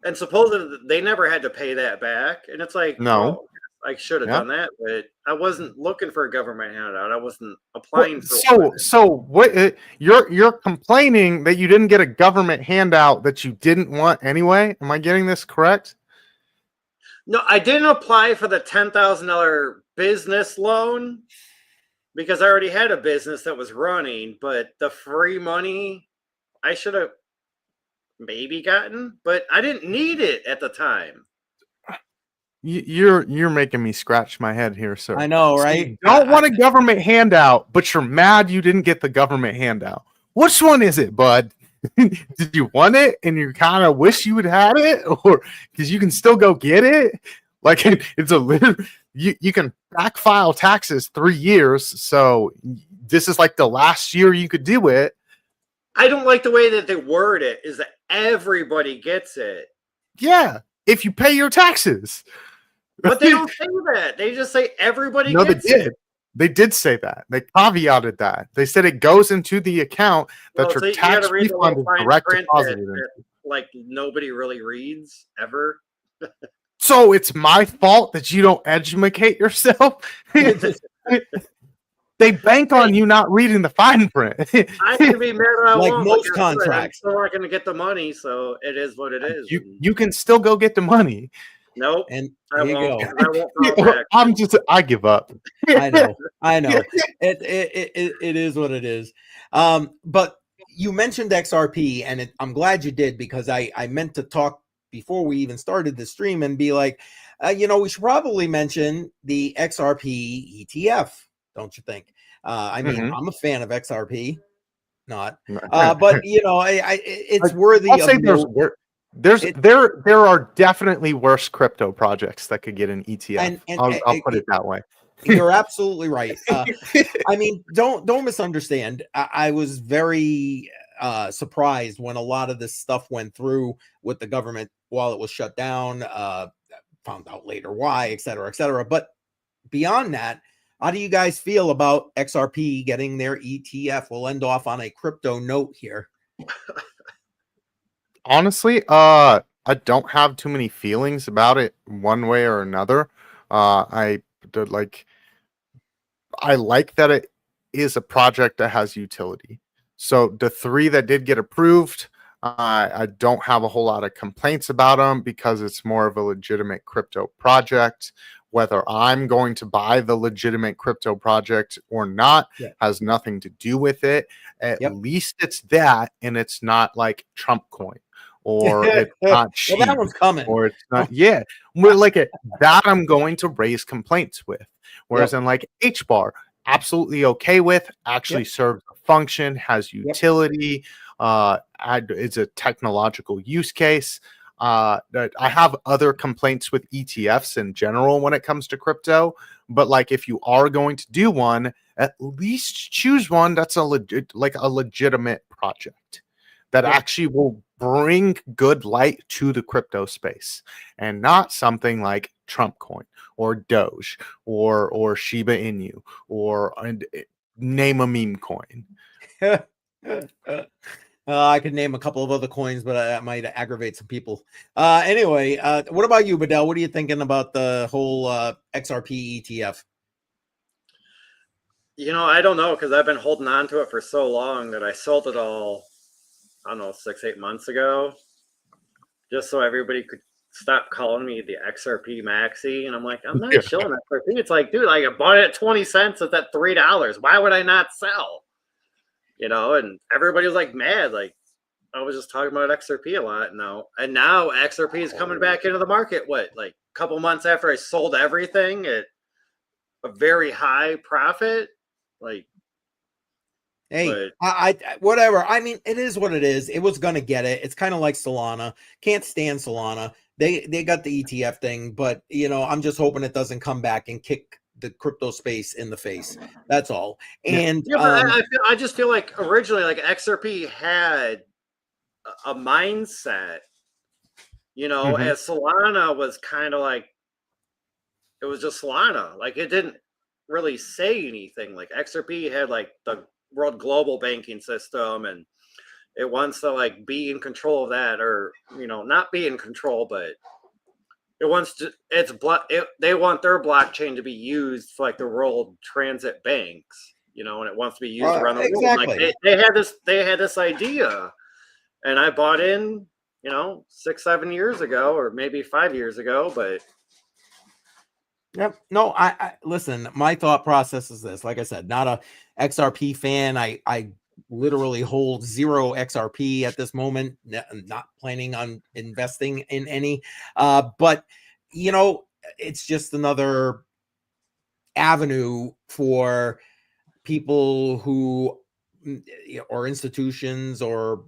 And supposedly they never had to pay that back. And it's like, no, I should have done that, but I wasn't looking for a government handout. I wasn't applying for one. So what you're complaining that you didn't get a government handout that you didn't want anyway? Am I getting this correct? No, I didn't apply for the $10,000 business loan because I already had a business that was running, but the free money I should have maybe gotten, but I didn't need it at the time. You're making me scratch my head here, sir. I know, right? So you don't want a government handout, but you're mad you didn't get the government handout. Which one is it, bud? Did you want it and you kind of wish you would had it, or because you can still go get it? Like it's a little. You can back file taxes 3 years, so this is like the last year you could do it. I don't like the way that they word it. Is that everybody gets it? Yeah, if you pay your taxes. But they don't say that. They just say everybody gets it. No, they did. They did say that. They caveated that. They said it goes into the account that your tax refund is direct deposited. Like nobody really reads ever. So it's my fault that you don't educate yourself? They bank on you not reading the fine print. I can be mad at like most contracts. I'm still not going to get the money, so it is what it is. You can still go get the money. Nope. And I here you won't. go. 'Cause I won't fall back. I give up. I know. It is what it is. But you mentioned XRP, and I'm glad you did, because I meant to talk before we even started the stream and be like, we should probably mention the XRP ETF, don't you think? I mean, I'm a fan of XRP, not, but it's worthy I'll say of there's note. there are definitely worse crypto projects that could get an ETF. I'll put it that way. You're absolutely right. I mean, don't misunderstand. I was very surprised when a lot of this stuff went through with the government while it was shut down. Found out later why, et cetera, et cetera. But beyond that, how do you guys feel about XRP getting their ETF? We'll end off on a crypto note here. Honestly, I don't have too many feelings about it one way or another. I like that it is a project that has utility. So the 3 that did get approved, I don't have a whole lot of complaints about them because it's more of a legitimate crypto project. Whether I'm going to buy the legitimate crypto project or not has nothing to do with it. At least it's that, and it's not like Trump coin, or it's not cheap, well, that one's coming, or it's not. Yeah, we're like that. I'm going to raise complaints with. Whereas in like HBAR, absolutely okay with. Actually serves a function, has utility. It's a technological use case. I have other complaints with ETFs in general when it comes to crypto, but like if you are going to do one, at least choose one that's a legitimate project that actually will bring good light to the crypto space, and not something like Trump coin or Doge or Shiba Inu or name a meme coin. I could name a couple of other coins, but that might aggravate some people. Anyway, what about you, Badel? What are you thinking about the whole XRP ETF? I don't know, because I've been holding on to it for so long that I sold it all, I don't know, 6-8 months ago, just so everybody could stop calling me the XRP maxi. And I'm like, I'm not shilling XRP. It's like, dude, I bought it at 20 cents. It's at $3. Why would I not sell? And everybody was like mad. Like, I was just talking about XRP a lot now. And now XRP is coming back into the market. Like a couple months after I sold everything at a very high profit. Like, hey, I whatever. I mean, it is what it is. It was gonna get it. It's kind of like Solana. Can't stand Solana. They got the ETF thing, but I'm just hoping it doesn't come back and kick the crypto space in the face. That's all. And I just feel like originally, like, XRP had a mindset, as Solana was kind of like, it was just Solana. Like, it didn't really say anything. Like, XRP had like the world global banking system, and it wants to like be in control of that, or not be in control, but it wants to. They want their blockchain to be used for like the world transit banks, and it wants to be used around the world. Like they had this idea, and I bought in, 6-7 years ago, or maybe 5 years ago, but. Yep. No, I listen, my thought process is this. Like I said, not a XRP fan. I literally hold 0 XRP at this moment. Not planning on investing in any. But it's just another avenue for people who, or institutions or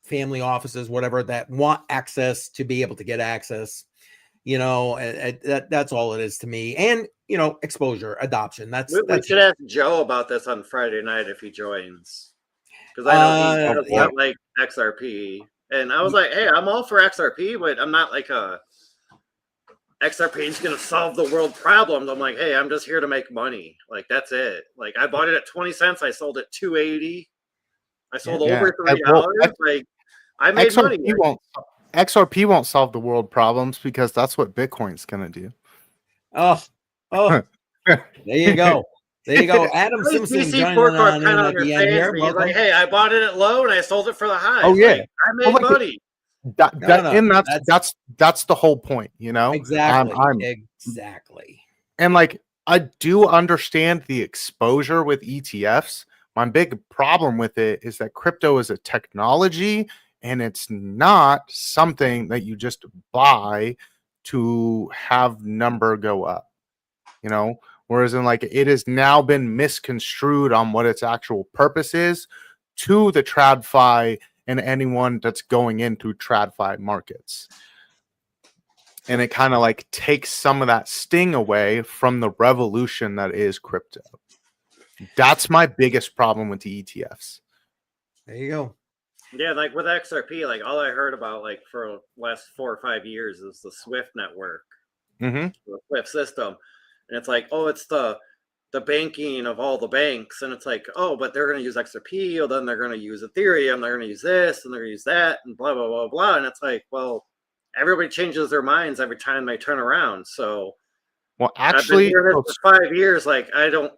family offices, whatever, that want access to be able to get access. That's all it is to me. And exposure, adoption. We should ask Joe about this on Friday night if he joins, because I know he doesn't like XRP. And I was like, hey, I'm all for XRP, but I'm not like XRP is going to solve the world problems. I'm like, hey, I'm just here to make money. Like, that's it. Like, I bought it at 20 cents. I sold it $2.80. I sold over $3. Like, I made money. XRP won't solve the world problems, because that's what Bitcoin's going to do. Oh, there you go. There you go. Adam Simpson BC PortCorp kind of understands me. He's like, hey, I bought it at low and I sold it for the high. Oh, yeah. Like, I made money. That's the whole point, you know. Exactly. And like, I do understand the exposure with ETFs. My big problem with it is that crypto is a technology and it's not something that you just buy to have number go up, you know. Whereas in like, it has now been misconstrued on what its actual purpose is to the TradFi and anyone that's going into TradFi markets. And it kind of like takes some of that sting away from the revolution that is crypto. That's my biggest problem with the ETFs. There you go. Yeah, like with XRP, like all I heard about like for the last 4 or 5 years is the Swift network, the Swift system. And it's like, oh, it's the banking of all the banks. And it's like, oh, but they're going to use XRP, or then they're going to use Ethereum, they're going to use this, and they're going to use that, and blah, blah, blah, blah. And it's like, well, everybody changes their minds every time they turn around. So, well, actually, I've been doing this for 5 years. Like, I'm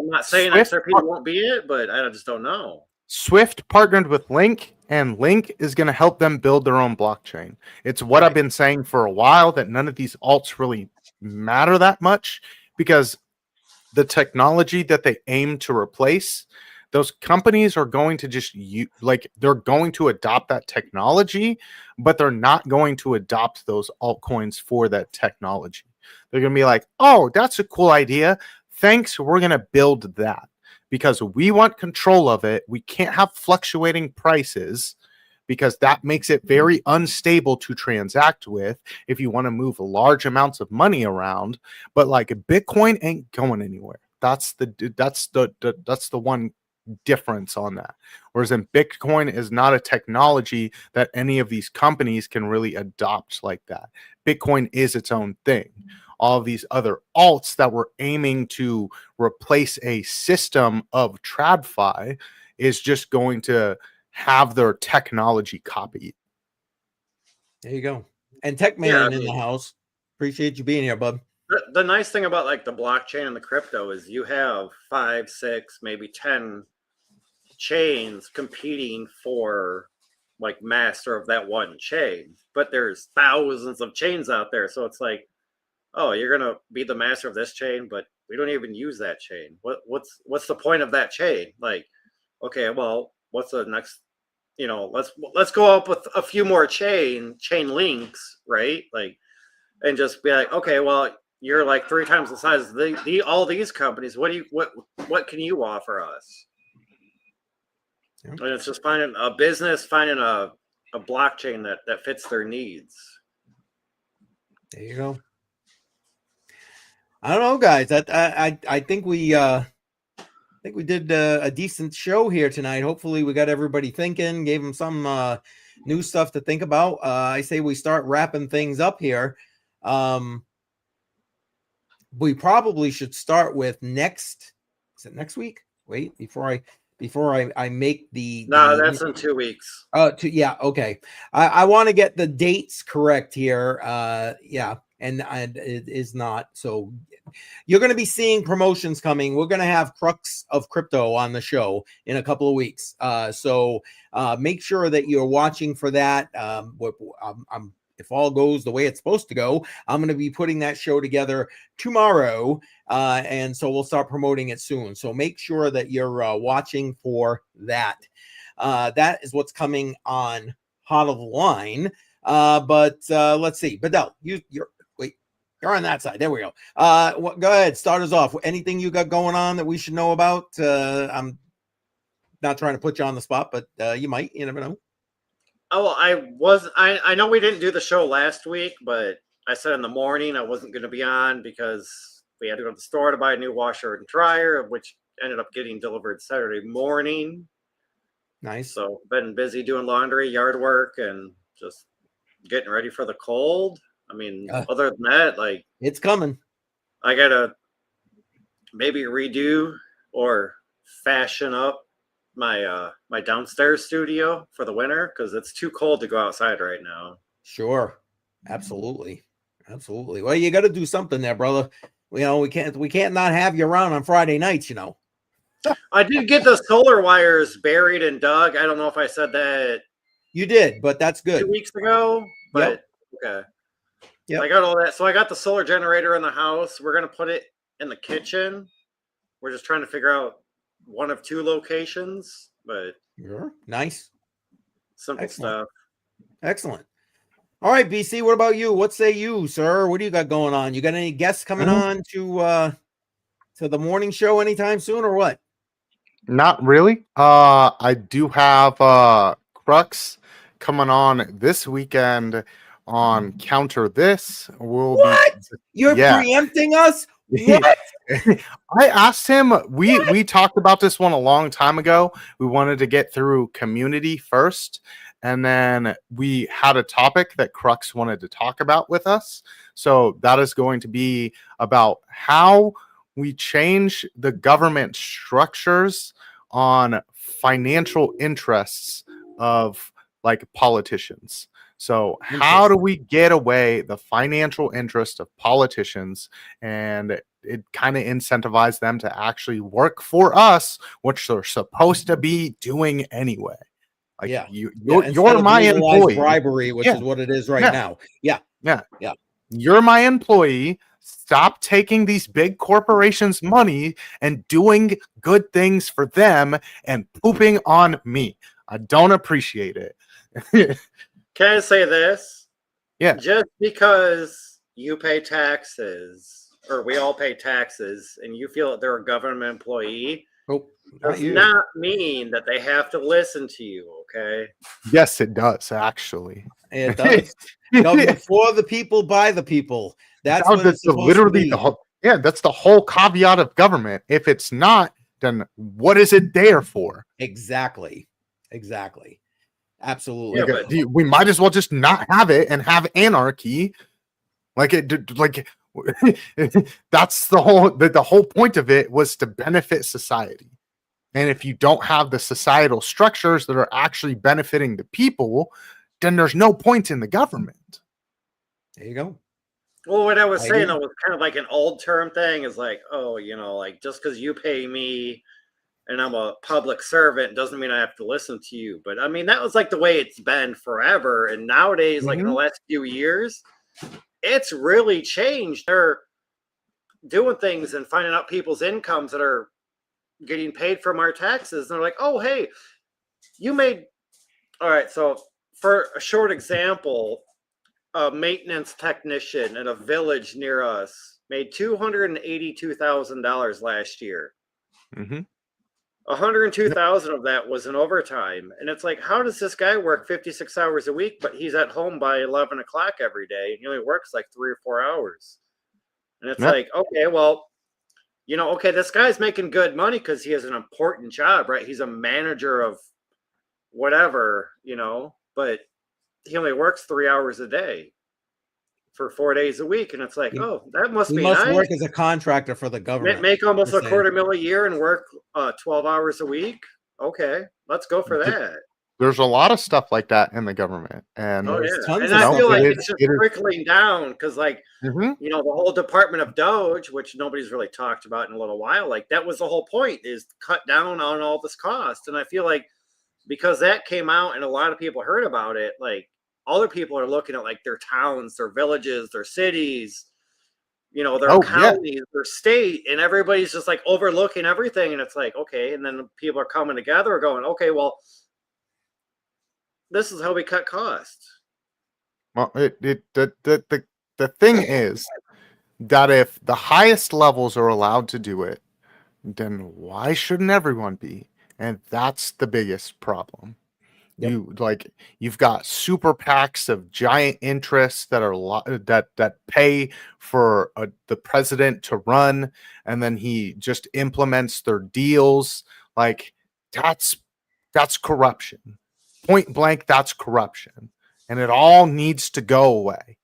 not saying Swift XRP won't be it, but I just don't know. Swift partnered with Link, and Link is going to help them build their own blockchain. It's what I've been saying for a while, that none of these alts really matter that much, because the technology that they aim to replace, those companies are going to just they're going to adopt that technology, but they're not going to adopt those altcoins for that technology. They're going to be like, oh, that's a cool idea. Thanks. We're going to build that because we want control of it. We can't have fluctuating prices because that makes it very unstable to transact with if you want to move large amounts of money around. But like, Bitcoin ain't going anywhere. That's the one difference on that. Whereas in Bitcoin is not a technology that any of these companies can really adopt like that. Bitcoin is its own thing. All of these other alts that were aiming to replace a system of TradFi is just going to have their technology copied. There you go. And TechMan in the house. Appreciate you being here, bub. The nice thing about like the blockchain and the crypto is you have 5, 6, maybe 10 chains competing for like master of that one chain, but there's thousands of chains out there. So it's like, oh, you're gonna be the master of this chain, but we don't even use that chain. What's the point of that chain? Like, okay, well, what's the next? You know, let's go up with a few more chain links, right? Like, and just be like, okay, well, you're like 3 times the size of all these companies. What can you offer us? Yeah. And it's just finding a business, finding a blockchain that fits their needs. There you go. I don't know, guys. I think we did a decent show here tonight. Hopefully, we got everybody thinking, gave them some new stuff to think about. I say we start wrapping things up here. We probably should start with next. Is it next week? Wait, before I make the. No, that's in 2 weeks. Yeah, okay. I want to get the dates correct here. Yeah. And it is not. So you're going to be seeing promotions coming. We're going to have Crux of Crypto on the show in a couple of weeks. So make sure that you're watching for that. If all goes the way it's supposed to go, I'm going to be putting that show together tomorrow. And so we'll start promoting it soon. So make sure that you're watching for that. That is what's coming on HODL the Line. But let's see. Badel, you're on that side. There we go. Go ahead. Start us off. Anything you got going on that we should know about? I'm not trying to put you on the spot, but you might. You never know. Oh, I know we didn't do the show last week, but I said in the morning I wasn't going to be on because we had to go to the store to buy a new washer and dryer, which ended up getting delivered Saturday morning. Nice. So been busy doing laundry, yard work, and just getting ready for the cold. I mean, other than that, like, it's coming. I gotta maybe redo or fashion up my my downstairs studio for the winter because it's too cold to go outside right now. Sure, absolutely. Well, you got to do something there, brother. You know, we can't not have you around on Friday nights. You know. I did get the solar wires buried and dug. I don't know if I said that You did, but that's good. 2 weeks ago. But okay. Yep. I got all that. So I got the solar generator in the house. We're gonna put it in the kitchen. We're just trying to figure out one of two locations, but nice. Simple stuff. Excellent. All right, BC, what about you? What say you, sir? What do you got going on? You got any guests coming on to the morning show anytime soon, or what? Not really. I do have Crux coming on this weekend on Counter This. What? You're preempting us? What? I asked him, we talked about this one a long time ago. We wanted to get through community first, and then we had a topic that Crux wanted to talk about with us. So that is going to be about how we change the government structures on financial interests of like politicians. So how do we get away the financial interest of politicians and it kind of incentivize them to actually work for us, which they're supposed to be doing anyway? Like you're my employee. Bribery, which is what it is right now. Yeah. You're my employee. Stop taking these big corporations' money and doing good things for them and pooping on me. I don't appreciate it. Can I say this? Yeah. Just because you pay taxes, or we all pay taxes, and you feel that they're a government employee, does not mean that they have to listen to you, okay? Yes, it does, actually. It does. Government for the people, by the people. That's literally the whole, that's the whole caveat of government. If it's not, then what is it there for? Exactly. Absolutely. We might as well just not have it and have anarchy. That's the whole point of it was to benefit society. And if you don't have the societal structures that are actually benefiting the people, then there's no point in the government. There you go. Well, what I was saying though was kind of like an old term thing is like, oh, like just because you pay me and I'm a public servant doesn't mean I have to listen to you. But I mean, that was like the way it's been forever. And nowadays, like in the last few years, it's really changed. They're doing things and finding out people's incomes that are getting paid from our taxes. And they're like, oh, hey, you made. All right. So for a short example, a maintenance technician in a village near us made $282,000 last year. 102,000 of that was in overtime. And it's like, how does this guy work 56 hours a week, but he's at home by 11 o'clock every day, and he only works like 3 or 4 hours? And it's like, okay, well, this guy's making good money because he has an important job, right? He's a manager of whatever, but he only works 3 hours a day for 4 days a week. And it's like, that must be nice. Work as a contractor for the government. Make almost $250,000 a year and work 12 hours a week. Okay, let's go for that. There's a lot of stuff like that in the government. And, and I feel like it's just trickling down because the whole Department of Doge, which nobody's really talked about in a little while, like that was the whole point, is cut down on all this cost. And I feel like because that came out and a lot of people heard about it, like other people are looking at like their towns, their villages, their cities, their counties, their state, and everybody's just like overlooking everything. And it's like, okay. And then people are coming together going, okay, well, this is how we cut costs. Well, the thing is that if the highest levels are allowed to do it, then why shouldn't everyone be? And that's the biggest problem. You've got super PACs of giant interests that are that pay for the president to run, and then he just implements their deals. Like that's corruption. Point blank, that's corruption, and it all needs to go away.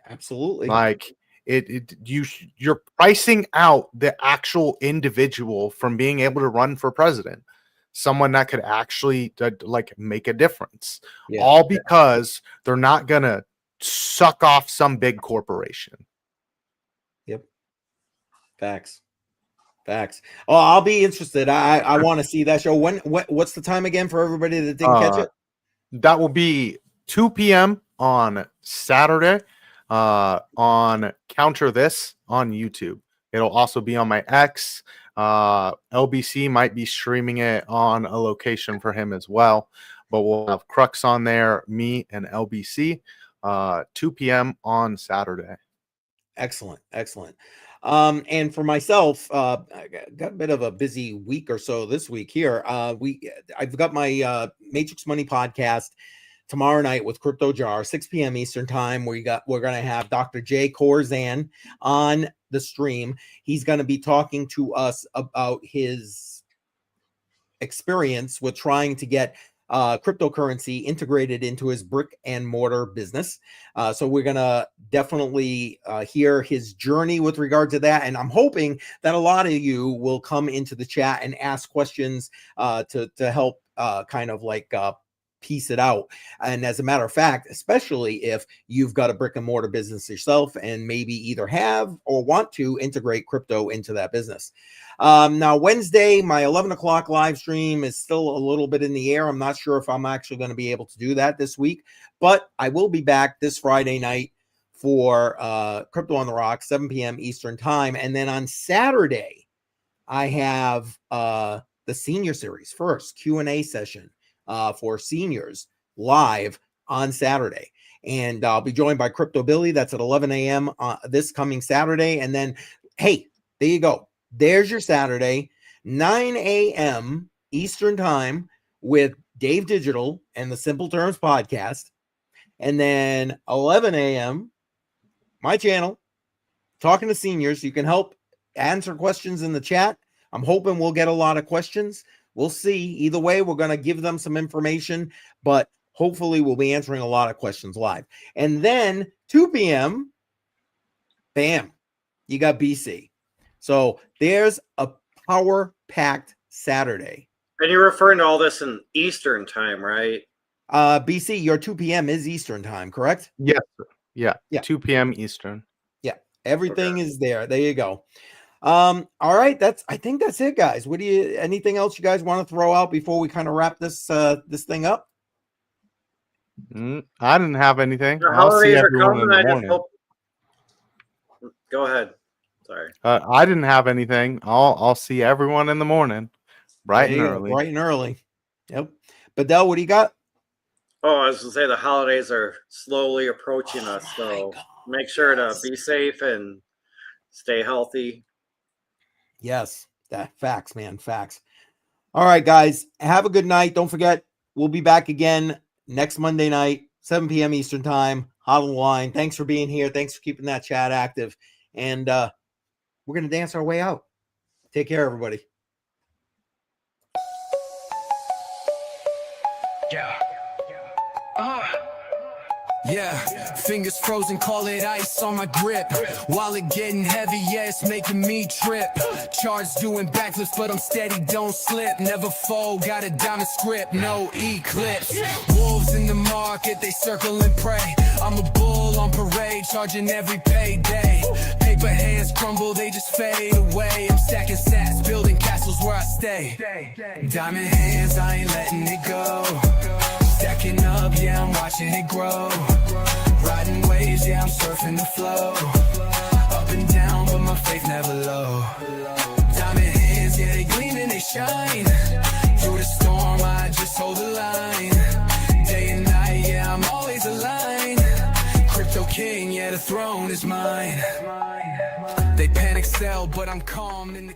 Absolutely. Like you're pricing out the actual individual from being able to run for president. Someone that could actually make a difference, all because they're not gonna suck off some big corporation. Yep. Facts. Oh, I'll be interested. I want to see that show. What's the time again for everybody that didn't catch it? That will be 2 p.m. on Saturday on Counter This on YouTube. It'll also be on my X. LBC might be streaming it on a location for him as well. But we'll have Crux on there, me and LBC, 2 p.m. on Saturday. Excellent. And for myself, I got a bit of a busy week or so this week here. I've got my Matrix Money podcast tomorrow night with Crypto Jar, 6 p.m. Eastern time. We're going to have Dr. Jay Corzan on the stream. He's going to be talking to us about his experience with trying to get cryptocurrency integrated into his brick and mortar business. So we're going to definitely hear his journey with regard to that. And I'm hoping that a lot of you will come into the chat and ask questions to help kind of like piece it out. And as a matter of fact, especially if you've got a brick and mortar business yourself and maybe either have or want to integrate crypto into that business. Now, Wednesday, my 11 o'clock live stream is still a little bit in the air. I'm not sure if I'm actually going to be able to do that this week, but I will be back this Friday night for Crypto on the Rocks, 7 p.m. Eastern time. And then on Saturday, I have the senior series first Q&A session for seniors live on Saturday. And I'll be joined by Crypto Billy. That's at 11 a.m. This coming Saturday. And then, hey, there you go. There's your Saturday, 9 a.m. Eastern time with Dave Digital and the Simple Terms podcast. And then 11 a.m., my channel, talking to seniors. You can help answer questions in the chat. I'm hoping we'll get a lot of questions. We'll see. Either way, we're going to give them some information, but hopefully we'll be answering a lot of questions live. And then 2 p.m., bam, you got BC. So there's a power-packed Saturday. And you're referring to all this in Eastern time, right? BC, your 2 p.m. is Eastern time, correct? Yes. Yeah. 2 p.m. Eastern. Yeah. Everything is there. There you go. All right. I think that's it, guys. Anything else you guys want to throw out before we kind of wrap this thing up? I didn't have anything. I'll see everyone in the morning. Go ahead. Sorry. I didn't have anything. I'll see everyone in the morning. Bright and early. Yep. Badel, what do you got? Oh, I was going to say the holidays are slowly approaching us, so make sure to be safe and stay healthy. Yes, facts, man, facts. All right, guys, have a good night. Don't forget, we'll be back again next Monday night, 7 p.m. Eastern time, HODL the Line. Thanks for being here. Thanks for keeping that chat active. And we're going to dance our way out. Take care, everybody. Yeah, fingers frozen, call it ice on my grip. Wallet getting heavy, yeah, it's making me trip. Charge doing backflips, but I'm steady, don't slip. Never fall, got a diamond script, no eclipse. Wolves in the market, they circle and pray. I'm a bull on parade, charging every payday. Paper hands crumble, they just fade away. I'm stacking sats, building castles where I stay. Diamond hands, I ain't letting it go. Stacking up, yeah, I'm watching it grow. Riding waves, yeah, I'm surfing the flow. Up and down, but my faith never low. Diamond hands, yeah, they gleam and they shine. Through the storm, I just hold the line. Day and night, yeah, I'm always aligned. Crypto king, yeah, the throne is mine. They panic sell, but I'm calm in the